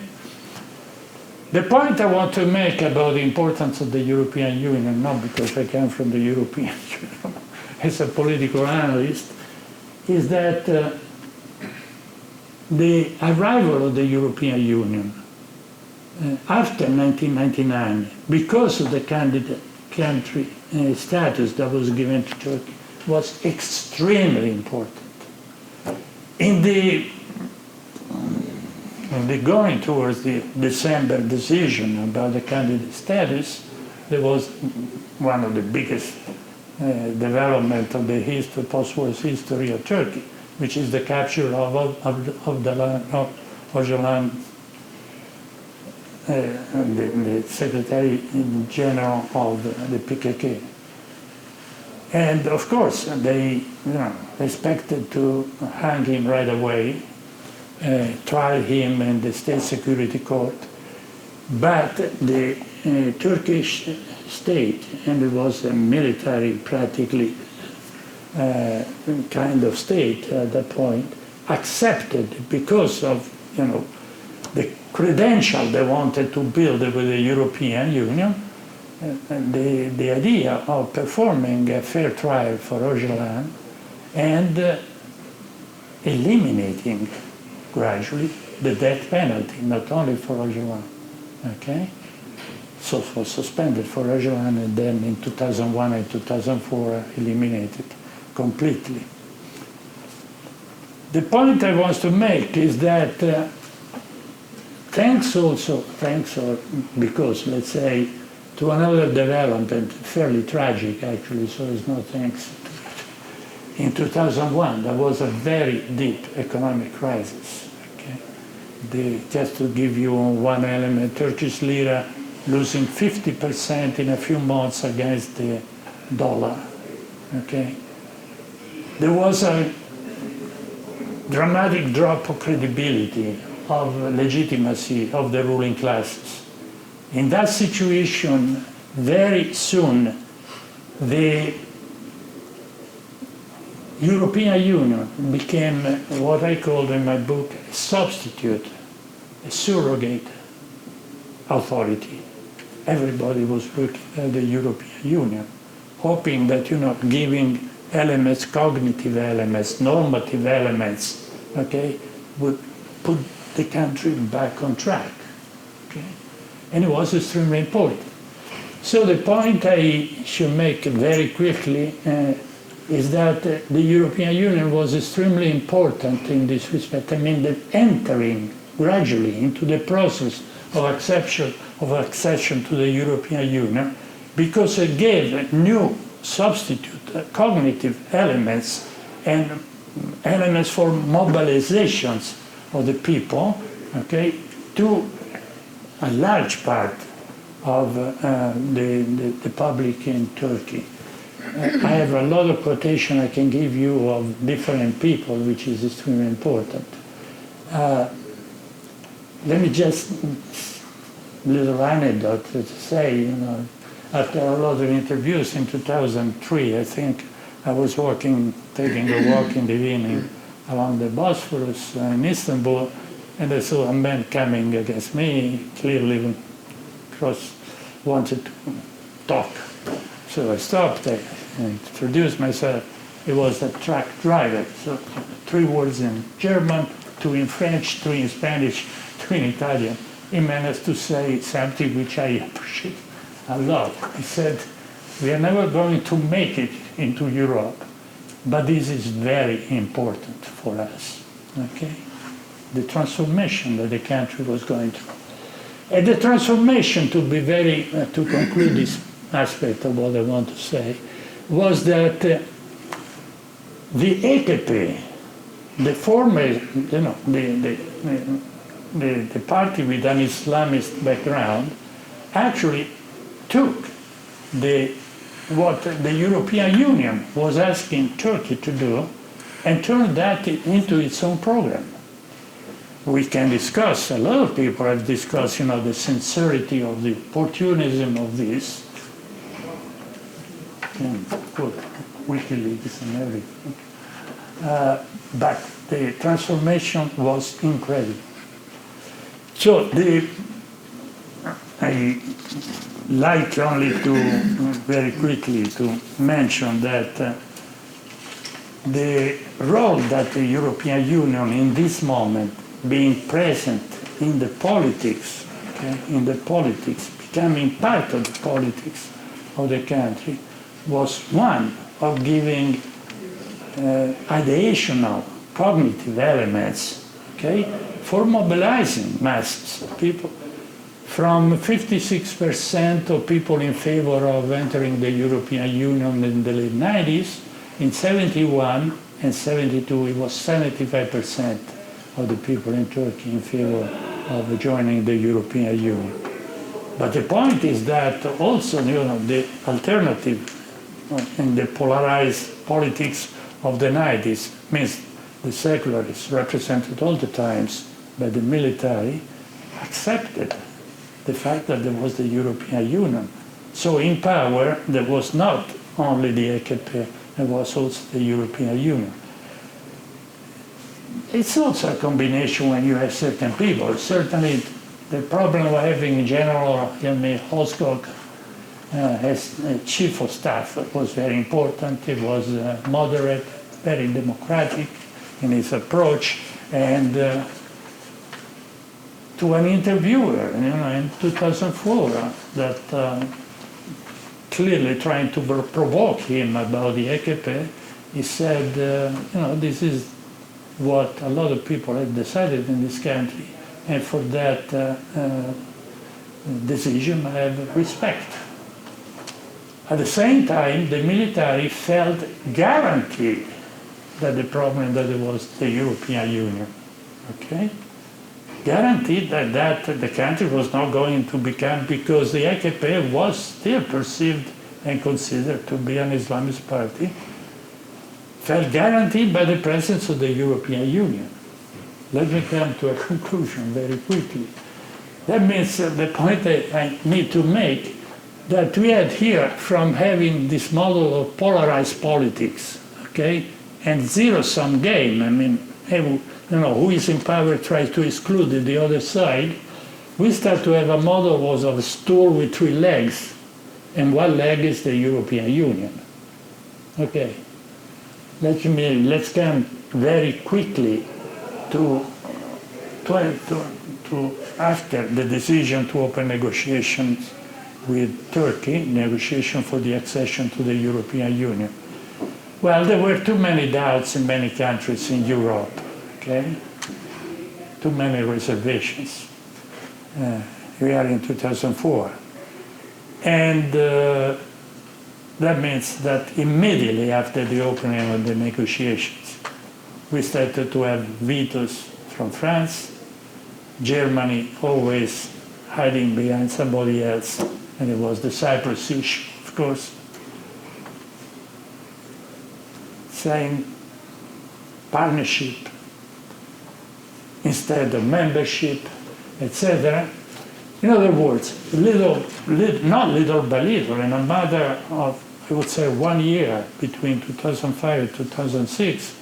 S2: The point I want to make about the importance of the European Union, not because I come from the European Union as a political analyst, is that the arrival of the European Union after 1999, because of the candidate country status that was given to Turkey, was extremely important. In the going towards the December decision about the candidate status, there was one of the biggest development of the post-war history of Turkey, which is the capture of Öcalan, the Secretary General of the PKK. And of course, they expected to hang him right away, trial him in the State Security Court. But the Turkish state, and it was a military practically kind of state at that point, accepted, because of the credential they wanted to build with the European Union, the idea of performing a fair trial for Öcalan and eliminating gradually the death penalty, not only for Öcalan. Okay? So it was suspended for Öcalan, and then in 2001 and 2004 eliminated completely. The point I want to make is that thanks because, let's say, to another development, fairly tragic actually, so it's no thanks to it, in 2001, there was a very deep economic crisis. Okay? Just to give you one element, Turkish lira losing 50% in a few months against the dollar. Okay? There was a dramatic drop of credibility, of legitimacy of the ruling classes. In that situation, very soon, the European Union became what I called in my book a substitute, a surrogate authority. Everybody was looking at the European Union, hoping that, giving elements, cognitive elements, normative elements, okay, would put the country back on track. Okay? And it was extremely important. So the point I should make very quickly is that the European Union was extremely important in this respect. I mean, that entering gradually into the process of accession to the European Union, because it gave new substitute cognitive elements and elements for mobilizations of the people, okay, to a large part of the public in Turkey. I have a lot of quotation I can give you of different people, which is extremely important. Let me just, little anecdote to say, after a lot of interviews in 2003, I think I was taking a walk in the evening along the Bosphorus in Istanbul, and I saw a man coming against me, clearly wanted to talk. So I stopped, I introduced myself. He was a truck driver, so 3 words in German, 2 in French, 2 in Spanish, 2 in Italian. He managed to say something which I appreciate a lot. He said, "We are never going to make it into Europe, but this is very important for us." Okay? The transformation that the country was going through. And the transformation, to conclude this aspect of what I want to say, was that the EKP, the former, the party with an Islamist background, actually took what the European Union was asking Turkey to do and turned that into its own program. We can discuss, a lot of people have discussed, the sincerity of the opportunism of this, and put WikiLeaks and everything. But the transformation was incredible. So I like only to, very quickly, to mention that the role that the European Union in this moment, being present in the politics, becoming part of the politics of the country, was one of giving ideational, cognitive elements, okay, for mobilizing masses of people. From 56% of people in favor of entering the European Union in the late 90s, in 71 and 72 it was 75% of the people in Turkey in favor of joining the European Union. But the point is that also, the alternative in the polarized politics of the 90s means the secularists, represented all the times by the military, accepted the fact that there was the European Union. So in power, there was not only the EKP, there was also the European Union. It's also a combination when you have certain people. Certainly, the problem we're having in general, Hoskog, as chief of staff, was very important. He was moderate, very democratic in his approach, and to an interviewer, in 2004, that clearly trying to provoke him about the EKP, he said, this is what a lot of people have decided in this country, and for that decision I have respect. At the same time, the military felt guaranteed than the problem that it was the European Union. Okay? Guaranteed that the country was not going to become, because the AKP was still perceived and considered to be an Islamist party, felt guaranteed by the presence of the European Union. Let me come to a conclusion very quickly. That means the point I need to make, that we had here from having this model of polarized politics, okay, and zero-sum game. I mean, who is in power tries to exclude the other side. We start to have a model was of a stool with three legs, and one leg is the European Union. Okay, let's come very quickly to after the decision to open negotiations with Turkey, negotiation for the accession to the European Union. Well, there were too many doubts in many countries in Europe, okay? Too many reservations. We are in 2004. And that means that immediately after the opening of the negotiations, we started to have vetoes from France, Germany always hiding behind somebody else, and it was the Cyprus issue, of course, saying partnership instead of membership, etc. In other words, not little by little, in a matter of, I would say, 1 year between 2005 and 2006,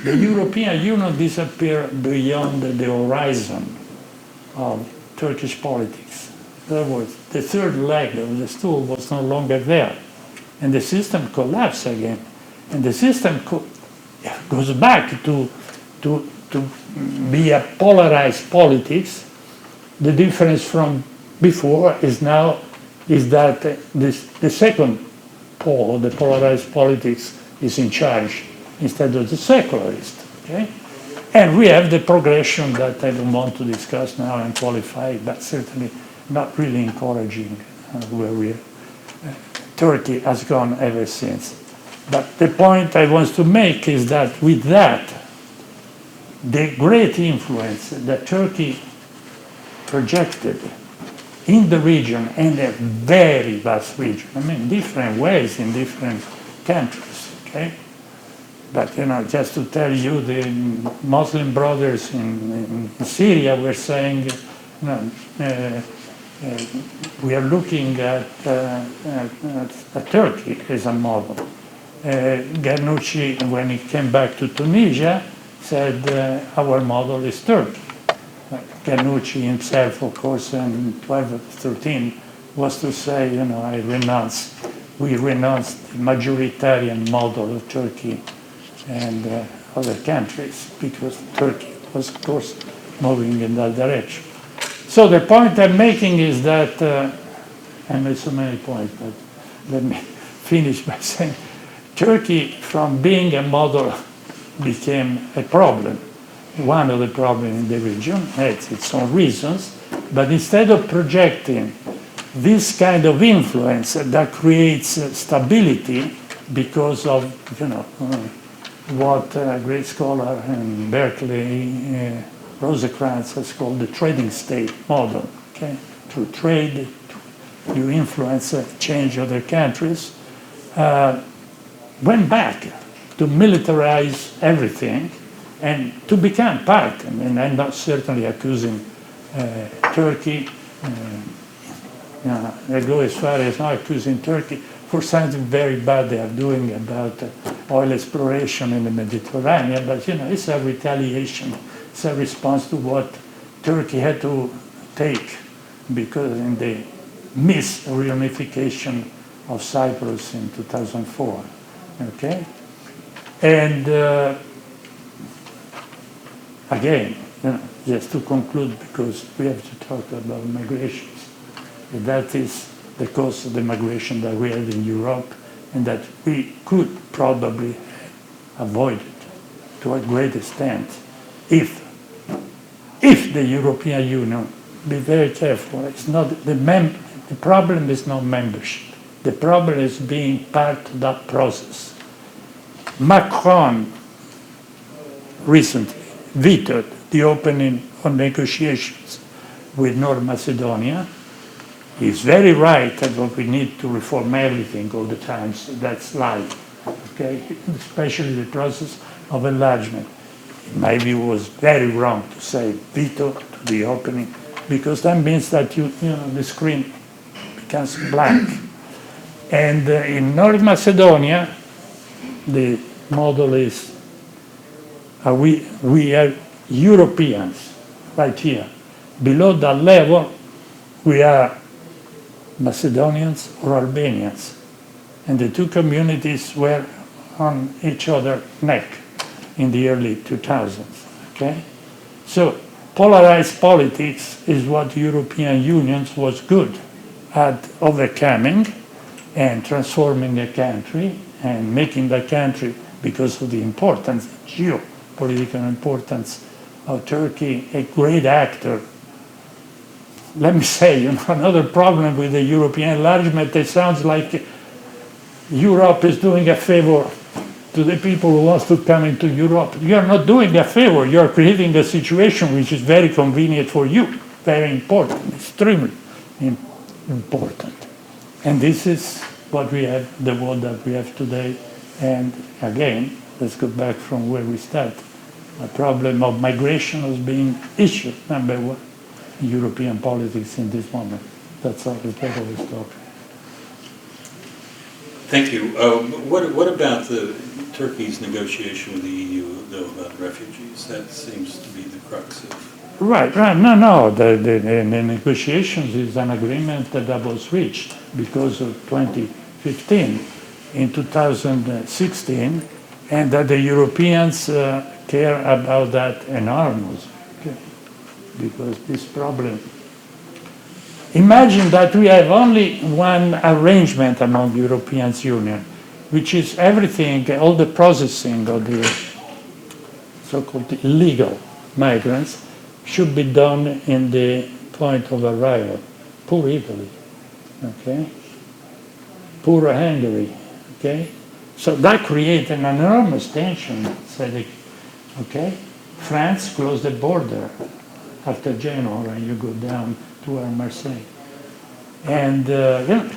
S2: the European Union disappeared beyond the horizon of Turkish politics. In other words, the third leg of the stool was no longer there, and the system collapsed again. And the system goes back to be a polarized politics. The difference from before is that the second pole, the polarized politics, is in charge instead of the secularist. Okay? And we have the progression that I don't want to discuss now and qualify, but certainly not really encouraging where we are. Turkey has gone ever since. But the point I want to make is that with that, the great influence that Turkey projected in the region, and a very vast region, I mean, different ways in different countries, okay? But, just to tell you, the Muslim brothers in Syria were saying, we are looking at Turkey as a model. Ghannouchi, when he came back to Tunisia, said, our model is Turkey. Ghannouchi himself, of course, in 1213, was to say, we renounce the majoritarian model of Turkey and other countries, because Turkey was, of course, moving in that direction. So the point I'm making is that, I made so many points, but let me finish by saying, Turkey, from being a model, became a problem, one of the problems in the region, has its own reasons, but instead of projecting this kind of influence that creates stability because of, what a great scholar in Berkeley, Rosekrantz, has called the trading state model. Okay? Through trade, you influence, change other countries, went back to militarize everything and to become part. I mean, I'm not certainly accusing Turkey. I go as far as not accusing Turkey for something very bad they are doing about oil exploration in the Mediterranean, but it's a retaliation. It's a response to what Turkey had to take because in the misreunification of Cyprus in 2004. Okay? And again, just to conclude, because we have to talk about migrations. That is the cause of the migration that we have in Europe and that we could probably avoid it to a great extent if the European Union, be very careful, it's not the problem is not membership. The problem is being part of that process. Macron recently vetoed the opening of negotiations with North Macedonia. He's very right that we need to reform everything all the time, so that's life, okay? Especially the process of enlargement. In my view, it was very wrong to say veto to the opening, because that means that the screen becomes blank. And in North Macedonia, the model is we are Europeans right here. Below that level, we are Macedonians or Albanians. And the two communities were on each other's neck in the early 2000s, okay? So polarized politics is what European Union was good at overcoming and transforming a country and making the country, because of the importance, geopolitical importance of Turkey, a great actor. Let me say, another problem with the European enlargement, it sounds like Europe is doing a favor to the people who want to come into Europe. You are not doing a favor. You are creating a situation which is very convenient for you, very important, extremely important. And this is what we have, the world that we have today. And again, let's go back from where we start. The problem of migration is being issue number one in European politics in this moment. That's all the title is talking.
S1: Thank you. What about Turkey's negotiation with the EU, though, about refugees? That seems to be the crux of...
S2: Right. No. The negotiations is an agreement that was reached because of 2015 in 2016, and that the Europeans care about that enormously, okay? Because this problem... Imagine that we have only one arrangement among European Union, which is everything, all the processing of the so-called illegal migrants should be done in the point of arrival. Poor Italy, okay? Poor Hungary, okay? So that creates an enormous tension, okay? France closed the border after Genoa, and you go down to Marseille, and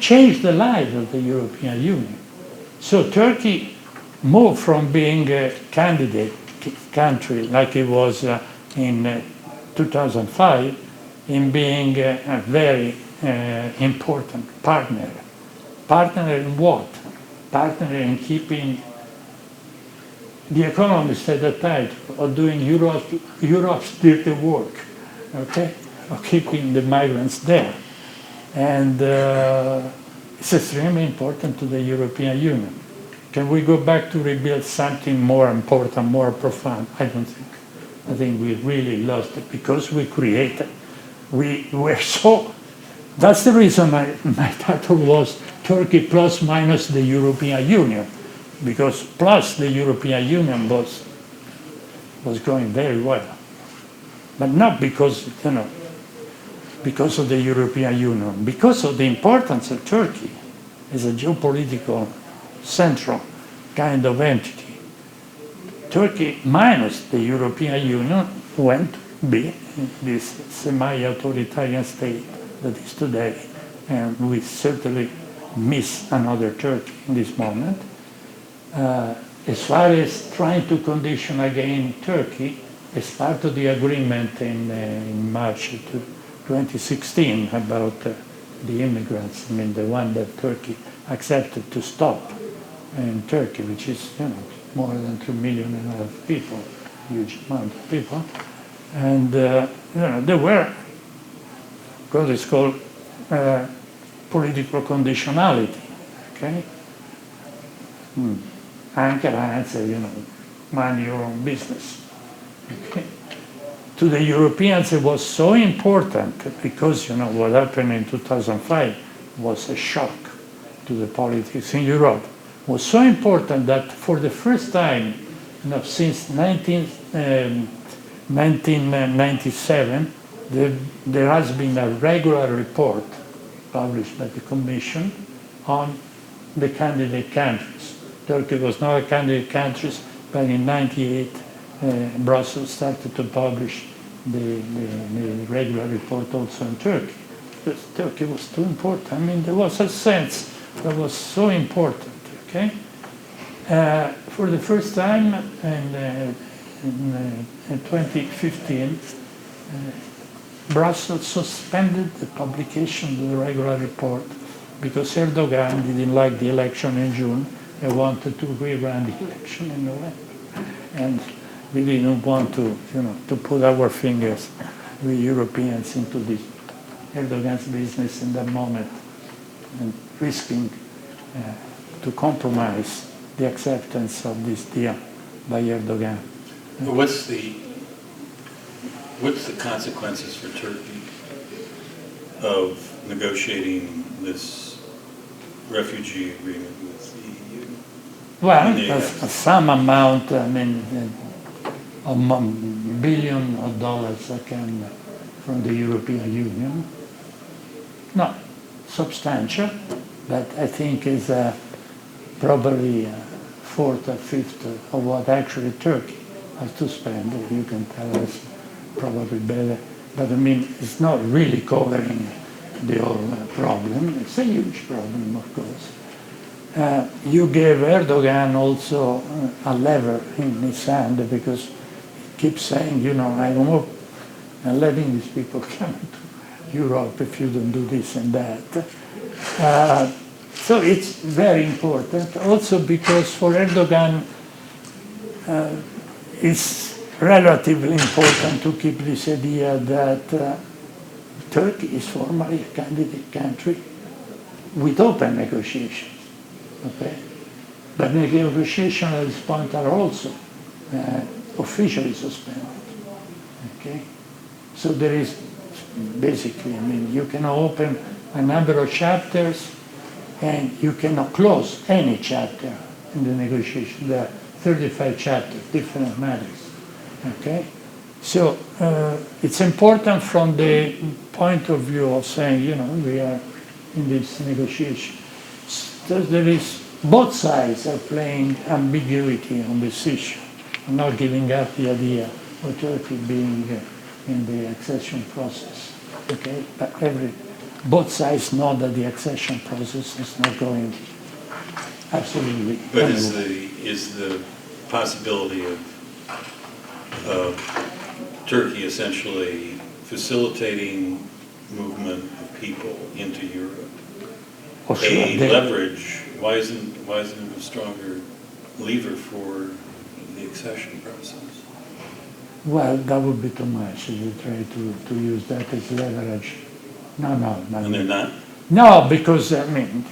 S2: changed the life of the European Union. So Turkey moved from being a candidate country like it was in 2005 in being a very important partner. Partner in what? Partner in keeping the economists at the time of doing Europe's dirty work, okay? Of keeping the migrants there. And it's extremely important to the European Union. Can we go back to rebuild something more important, more profound? I don't think. I think we really lost it because we created. We were so... That's the reason my title was Turkey plus minus the European Union, because plus the European Union was going very well. But not because, because of the European Union, because of the importance of Turkey as a geopolitical central kind of entity. Turkey minus the European Union went to be this semi-authoritarian state that is today, and we certainly miss another Turkey in this moment. As far as trying to condition again Turkey, as part of the agreement in March 2016 about the immigrants, the one that Turkey accepted to stop in Turkey, which is more than 3.5 million people, huge amount of people, and there were what is called political conditionality, okay? Ankara said, mind your own business. Okay. To the Europeans, it was so important because what happened in 2005 was a shock to the politics in Europe. It was so important that for the first time, since 1997, there has been a regular report published by the Commission on the candidate countries. Turkey was not a candidate country, but in 98 Brussels started to publish the regular report also in Turkey. Because Turkey was too important. I mean, there was a sense that was so important, okay? For the first time in 2015, Brussels suspended the publication of the regular report because Erdogan didn't like the election in June and wanted to rerun the election in November. And we didn't want to put our fingers, we Europeans, into this Erdogan's business in that moment and risking to compromise the acceptance of this deal by Erdogan.
S1: What's the consequences for Turkey of negotiating this refugee agreement with the EU?
S2: Well, some amount, I mean, a billion of dollars that came from the European Union. Not substantial, but I think is probably a fourth or fifth of what actually Turkey has to spend. You can tell us probably better. But I mean, it's not really covering the whole problem. It's a huge problem, of course. You gave Erdogan also a lever in his hand because he keeps saying, I'm letting these people come to Europe if you don't do this and that. So it's very important also because for Erdogan it's relatively important to keep this idea that Turkey is formally a candidate country with open negotiations. Okay? But negotiations at this point are also officially suspended. Okay? So there is basically, I mean, you can open a number of chapters and you cannot close any chapter in the negotiation. There are 35 chapters, different matters. Okay? So it's important from the point of view of saying, we are in this negotiation. So there is, both sides are playing ambiguity on this issue, not giving up the idea of Turkey being in the accession process. Okay? But both sides know that the accession process is not going absolutely.
S1: But is the possibility of Turkey essentially facilitating movement of people into Europe leverage? Why isn't it a stronger lever for the accession process?
S2: Well, that would be too much if you try to use that as leverage. No.
S1: And they're not?
S2: No, because, I mean,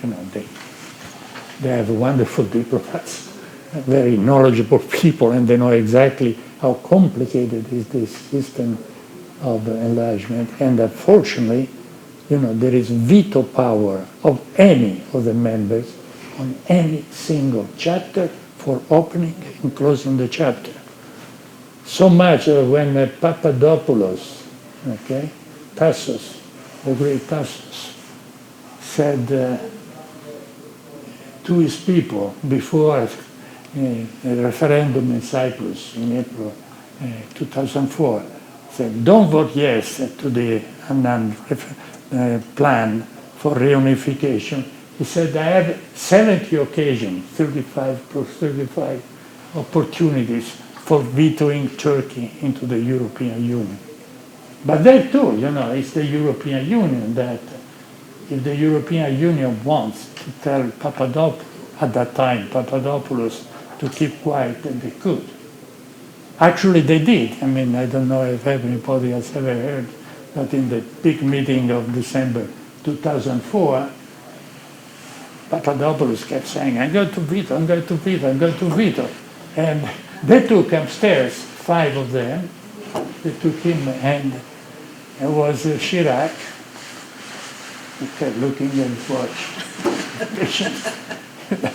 S2: they have wonderful diplomats, very knowledgeable people, and they know exactly how complicated is this system of enlargement. And unfortunately, there is veto power of any of the members on any single chapter for opening and closing the chapter. So much that when Papadopoulos, Tassos, the great Tassos, said to his people before a referendum in Cyprus in April 2004, said, don't vote yes to the Annan plan for reunification. He said, I have 70 occasions, 35 plus 35 opportunities for vetoing Turkey into the European Union. But that too, it's the European Union that, if the European Union wants to tell Papadopoulos to keep quiet, and they could. Actually, they did. I mean, I don't know if anybody has ever heard that in the big meeting of December 2004, Papadopoulos kept saying, I'm going to veto, I'm going to veto, I'm going to veto. And they took upstairs, 5 of them. They took him, and it was Chirac. He kept looking at his watch. At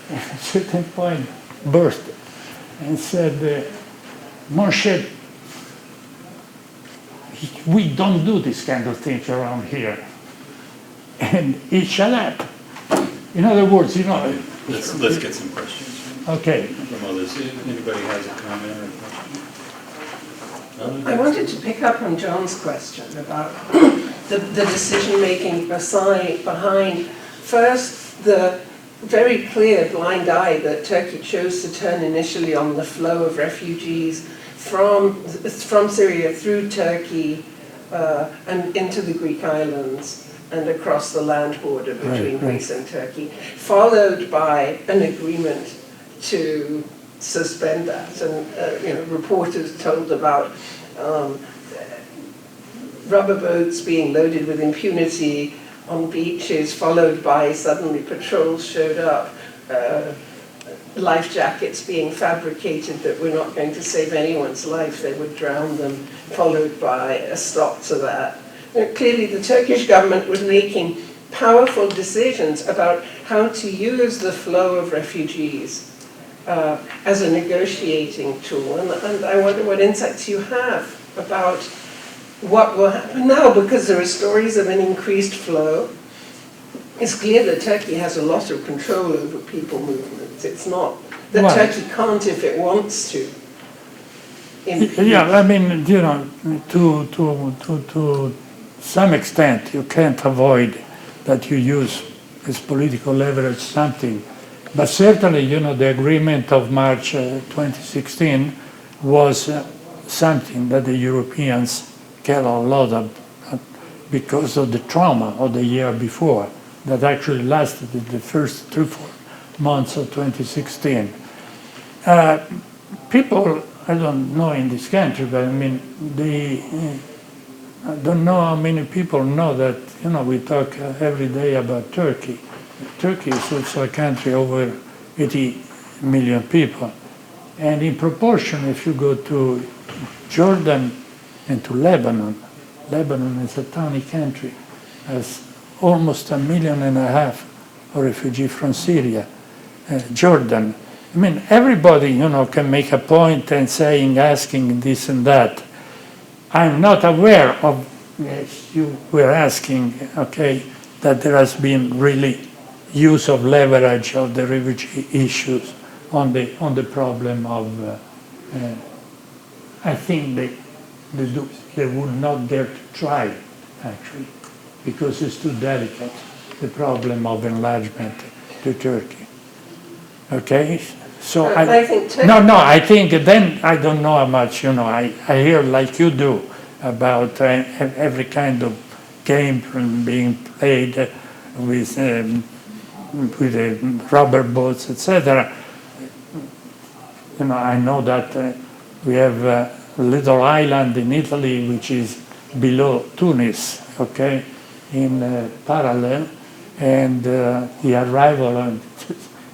S2: a certain point, burst and said, Mon cher, we don't do this kind of things around here. And he shut up. In other words,
S1: Let's get some questions
S2: Okay.
S1: from others. this. Anybody has a comment or question?
S3: I wanted to pick up on John's question about the decision-making behind, first, the very clear blind eye that Turkey chose to turn initially on the flow of refugees from Syria through Turkey and into the Greek islands and across the land border between Greece and Turkey, followed by an agreement to suspend that. And reporters told about rubber boats being loaded with impunity on beaches, followed by suddenly patrols showed up, life jackets being fabricated that were not going to save anyone's life, they would drown them, followed by a stop to that. Clearly the Turkish government was making powerful decisions about how to use the flow of refugees as a negotiating tool. And I wonder what insights you have about what will happen now, because there are stories of an increased flow. It's clear that Turkey has a lot of control over people movements. It's not that Turkey can't if it wants to.
S2: Yeah, I mean, to some extent, you can't avoid that you use as political leverage something. But certainly, the agreement of March 2016 was something that the Europeans care a lot of because of the trauma of the year before that actually lasted the first 3-4 months of 2016. People, I don't know in this country, but I mean, I don't know how many people know that, we talk every day about Turkey. Turkey is also a country over 80 million people. And in proportion, if you go to Jordan and to Lebanon, Lebanon is a tiny country, has almost 1.5 million of refugees from Syria. Jordan, I mean, everybody, can make a point and asking this and that. I'm not aware of, as you were asking, that there has been really use of leverage of the refugee issues on the problem of. I think they would not dare to try, actually, because it's too delicate, the problem of enlargement to Turkey. Okay? So
S3: I think Turkey...
S2: I think then I don't know how much, I hear like you do about every kind of game being played with rubber boats, etc. I know that we have a little island in Italy which is below Tunis, in parallel, and the arrival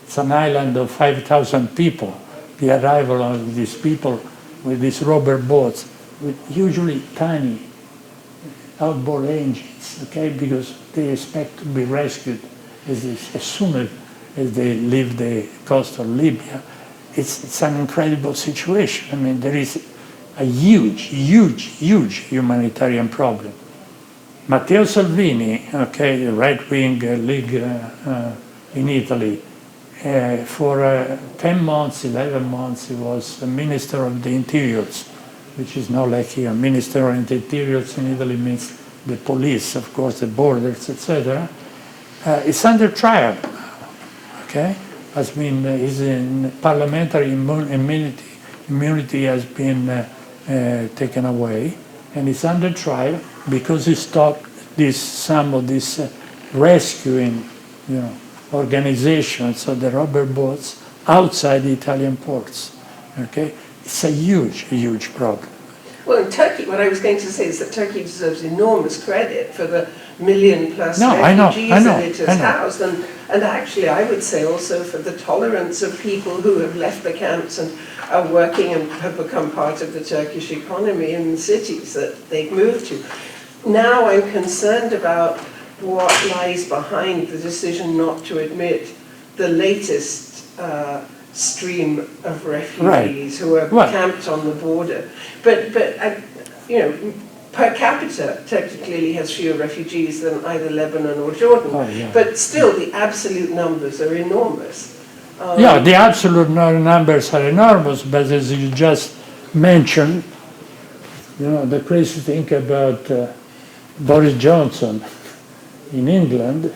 S2: it's an island of 5,000 people. The arrival of these people with these rubber boats, with usually tiny outboard engines, because they expect to be rescued as soon as they leave the coast of Libya. It's an incredible situation. I mean, there is a huge humanitarian problem. Matteo Salvini, the right-wing league in Italy, for 10 months, 11 months, he was the Minister of the Interiors, which is not like here. Minister of the Interiors in Italy means the police, of course, the borders, etc. It's under trial, He's in parliamentary immunity has been taken away, and it's under trial because he stopped some of these rescuing, organizations of the rubber boats outside the Italian ports. It's a huge problem.
S3: Well, in Turkey, what I was going to say is that Turkey deserves enormous credit for the million-plus refugees that it has housed, and actually I would say also for the tolerance of people who have left the camps and are working and have become part of the Turkish economy in the cities that they've moved to. Now I'm concerned about what lies behind the decision not to admit the latest stream of refugees who are camped on the border. But per capita, Turkey clearly has fewer refugees than either Lebanon or Jordan. But still, the absolute numbers are enormous.
S2: Yeah, the absolute numbers are enormous, but as you just mentioned, the crazy thing about Boris Johnson in England,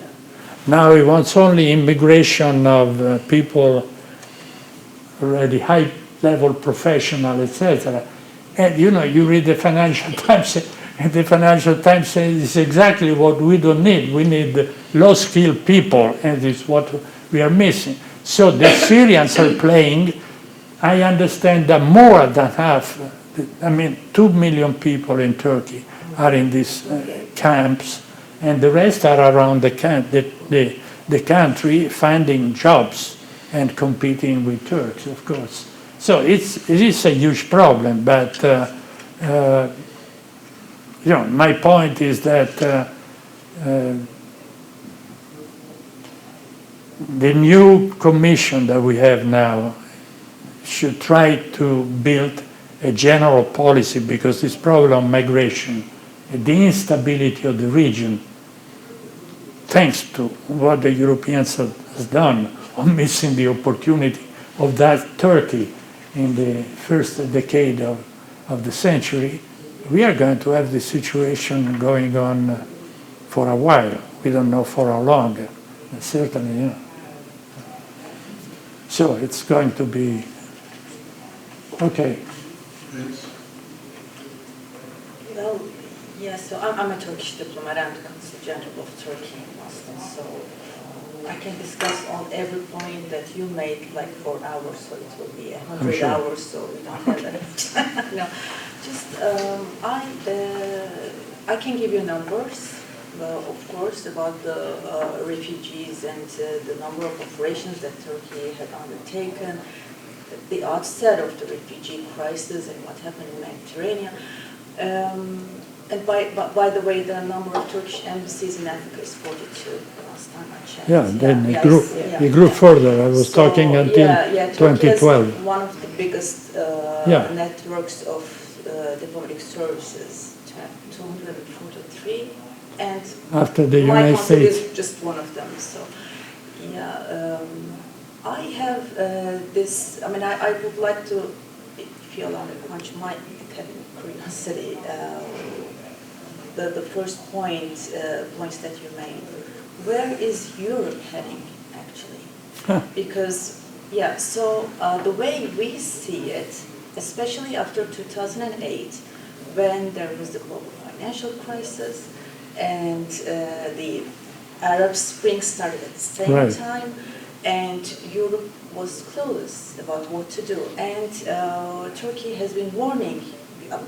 S2: now he wants only immigration of people already high-level professional, etc. And you read the Financial Times, and the Financial Times says it's exactly what we don't need. We need low-skilled people, and it's what we are missing. So the Syrians are playing, I understand that more than half, 2 million people in Turkey are in these camps, and the rest are around the country finding jobs and competing with Turks, of course. So it is a huge problem, but my point is that the new commission that we have now should try to build a general policy, because this problem of migration, the instability of the region, thanks to what the Europeans have done on missing the opportunity of that Turkey in the first decade of the century, we are going to have this situation going on for a while. We don't know for how long, but certainly, So it's going to be okay.
S4: Well, yes, so I'm a Turkish diplomat and Consul General of Turkey in Boston, so I can discuss on every point that you made like 4 hours, so it will be 100
S2: sure.
S4: hours, so we don't have that time. No, just I can give you numbers, of course, about the refugees and the number of operations that Turkey had undertaken, the outset of the refugee crisis and what happened in the Mediterranean. And by the way, the number of Turkish embassies in Africa is 42. Last time I checked.
S2: Yeah, then it grew further. I was talking until 2012.
S4: Is one of the biggest networks of diplomatic services, 243, and
S2: after the
S4: my
S2: United
S4: consul
S2: States.
S4: is just one of them. So, I have this. I mean, I would like to, if you allow me, quench my academic curiosity. The first points that you made. Where is Europe heading, actually? Because, so the way we see it, especially after 2008, when there was the global financial crisis and the Arab Spring started at the same time, and Europe was clueless about what to do. And Turkey has been warning,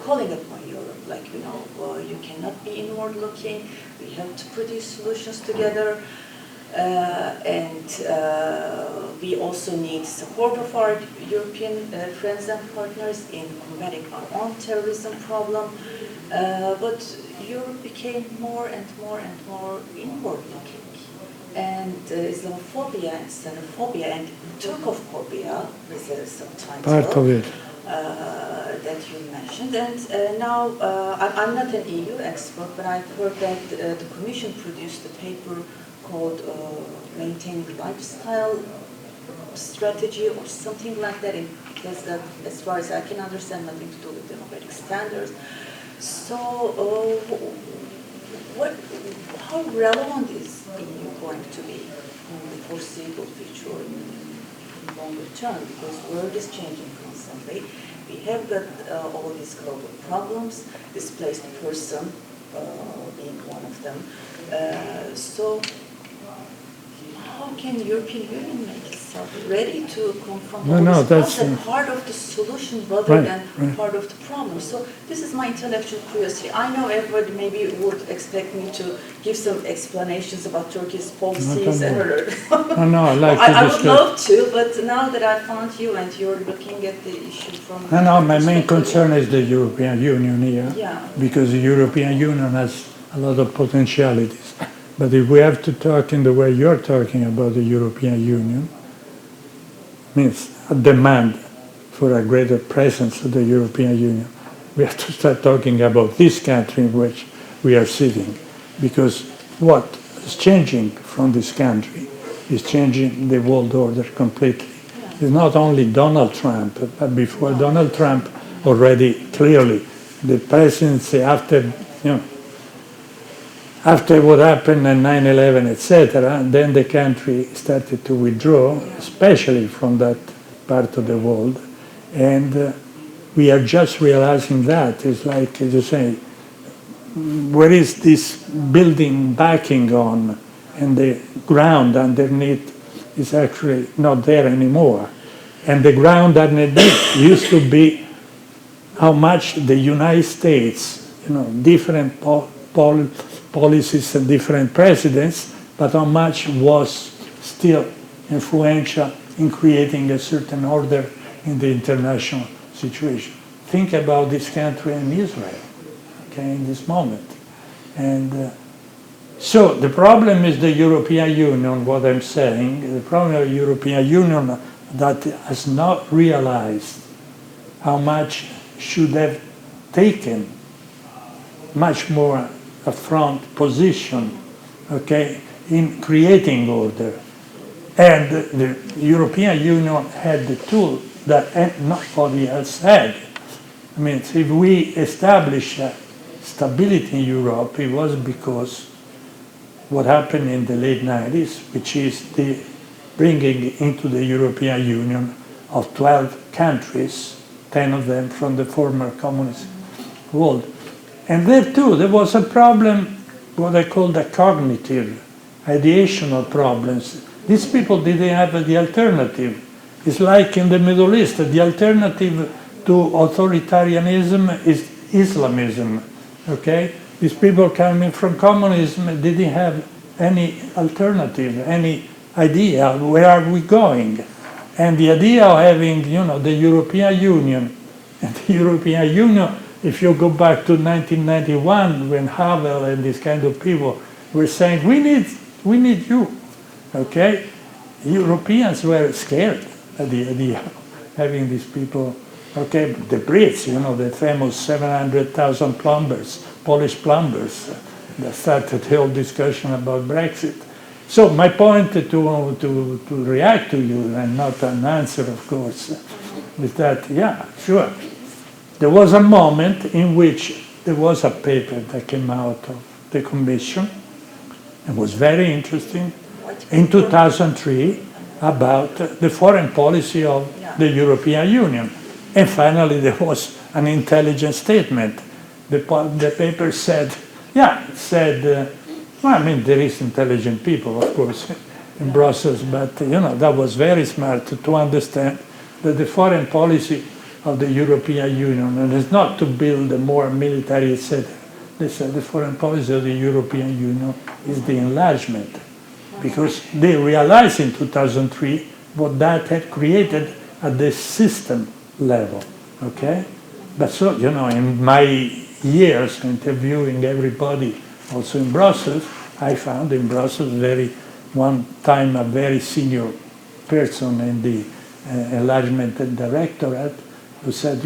S4: calling upon Europe, like, you cannot be inward looking, we have to produce solutions together, and we also need support of our European friends and partners in combating our own terrorism problem. But Europe became more and more and more inward looking. And Islamophobia and xenophobia and Turkophobia is a subtitle.
S2: Part of it.
S4: That you mentioned. And now, I'm not an EU expert, but I've heard that the Commission produced a paper called Maintaining Lifestyle Strategy or something like that. It has got, as far as I can understand, nothing to do with democratic standards. So, how relevant is EU going to be in the foreseeable future in longer term? Because the world is changing constantly. We have got all these global problems, displaced person being one of them. So how can the European Union make itself ready to confront all these problems and part of the solution rather than part of the problem? So this is my intellectual curiosity. I know everybody maybe would expect me to give some explanations about Turkey's policies.
S2: I like to
S4: I would love to, but now that I found you and you're looking at the issue from...
S2: My main concern is the European Union here, because the European Union has a lot of potentialities. But if we have to talk in the way you're talking about the European Union, means a demand for a greater presence of the European Union, we have to start talking about this country in which we are sitting. Because what is changing from this country is changing the world order completely. It's not only Donald Trump, but before Donald Trump, already clearly the presidency after, after what happened in 9/11, etc., then the country started to withdraw, especially from that part of the world, and we are just realizing that. It's like, as you say, where is this building backing on, and the ground underneath is actually not there anymore. And the ground underneath used to be how much the United States, different policies and different presidents, but how much was still influential in creating a certain order in the international situation. Think about this country and Israel, okay, in this moment. And so the problem is the European Union, what I'm saying, the problem of the European Union that has not realized how much should have taken much more a front position, okay, in creating order. And the European Union had the tool that nobody else had. I mean, if we established stability in Europe, it was because what happened in the late 90s, which is the bringing into the European Union of 12 countries, 10 of them from the former communist world. And there too, there was a problem, what I call the cognitive, ideational problems. These people didn't have the alternative. It's like in the Middle East, the alternative to authoritarianism is Islamism, okay? These people coming from communism didn't have any alternative, any idea, where are we going? And the idea of having, the European Union, and the European Union, if you go back to 1991, when Havel and these kind of people were saying, we need you, okay? Europeans were scared at the idea of having these people, okay? The Brits, the famous 700,000 plumbers, Polish plumbers, that started the whole discussion about Brexit. So my point to react to you, and not an answer, of course, is that, yeah, sure. There was a moment in which there was a paper that came out of the Commission, and was very interesting, in 2003, about the foreign policy of the European Union. And finally, there was an intelligent statement. The paper said, well, I mean, there is intelligent people, of course, in Brussels, but, that was very smart to understand that the foreign policy of the European Union, and it's not to build a more military, etc. They said the foreign policy of the European Union is the enlargement, because they realized in 2003 what that had created at the system level, okay? But so, in my years interviewing everybody, also in Brussels, I found in Brussels one time a very senior person in the enlargement directorate who said,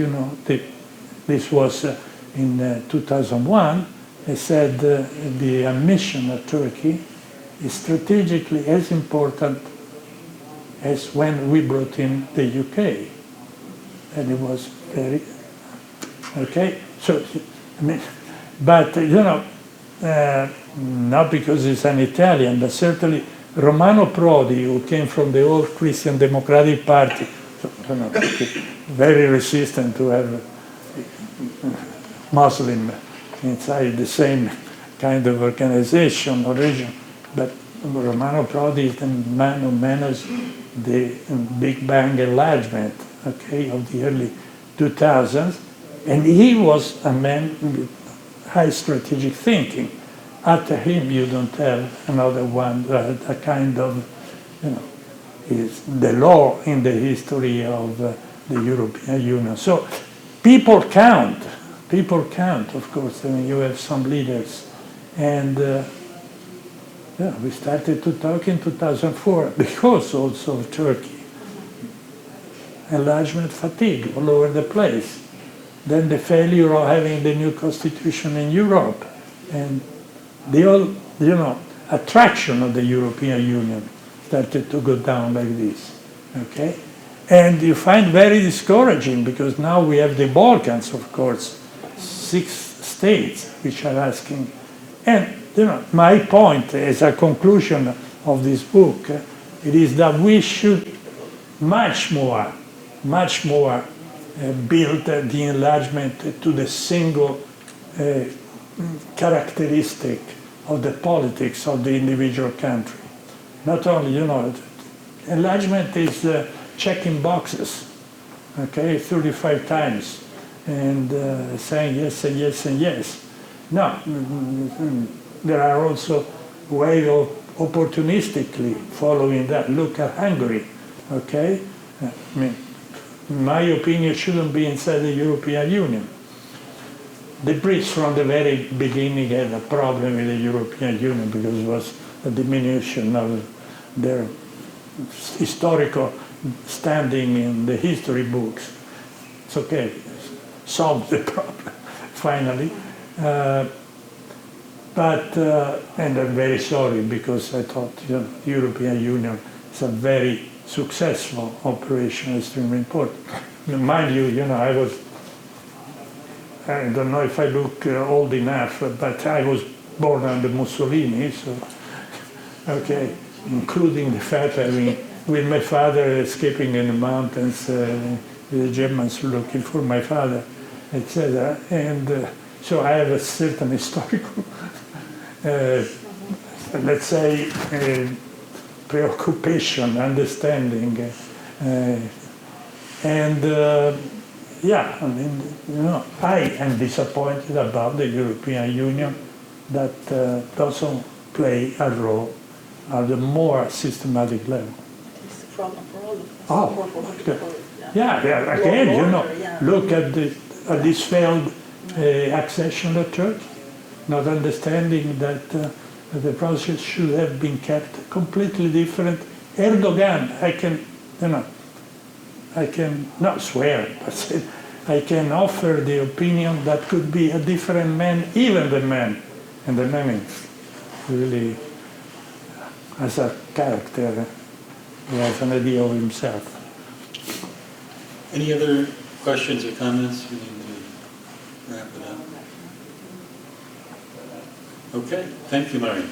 S2: this was in 2001, he said the admission of Turkey is strategically as important as when we brought in the UK. And it was very, okay? So, I mean, but, not because he's an Italian, but certainly Romano Prodi, who came from the old Christian Democratic Party, so, very resistant to have Muslim inside the same kind of organization or region, but Romano Prodi is the man who managed the Big Bang enlargement, okay, of the early 2000s, and he was a man with high strategic thinking. After him, you don't have another one, a kind of, is the law in the history of the European Union. So people count, of course. I mean, you have some leaders. And we started to talk in 2004 because also of Turkey. Enlargement fatigue all over the place. Then the failure of having the new constitution in Europe. And the whole, attraction of the European Union. started to go down like this, okay? And you find very discouraging because now we have the Balkans, of course, 6 states which are asking. And my point as a conclusion of this book, it is that we should much more build the enlargement to the single characteristic of the politics of the individual country. Not only, enlargement is checking boxes, okay, 35 times, and saying yes and yes and yes. No, there are also ways of opportunistically following that. Look at Hungary, okay? I mean, in my opinion, shouldn't be inside the European Union. The Brits from the very beginning had a problem with the European Union because it was a diminution of their historical standing in the history books. It's okay, solved the problem finally. And I'm very sorry because I thought the European Union is a very successful operation, extremely important. Mind you, I don't know if I look old enough, but I was born under Mussolini, so, okay, including the fact that with my father escaping in the mountains, the Germans looking for my father, etc. And so I have a certain historical, let's say, preoccupation, understanding, I am disappointed about the European Union that doesn't play a role at a more systematic level.
S4: It's a problem for all of us.
S2: Oh, again, look at this failed accession of Turkey, not understanding that the process should have been kept completely different. Erdogan, I can not swear, but I can offer the opinion that could be a different man, even the man. And the man is really, as a character, he has an idea of himself.
S1: Any other questions or comments? We need to wrap it up. Okay, thank you, Myron.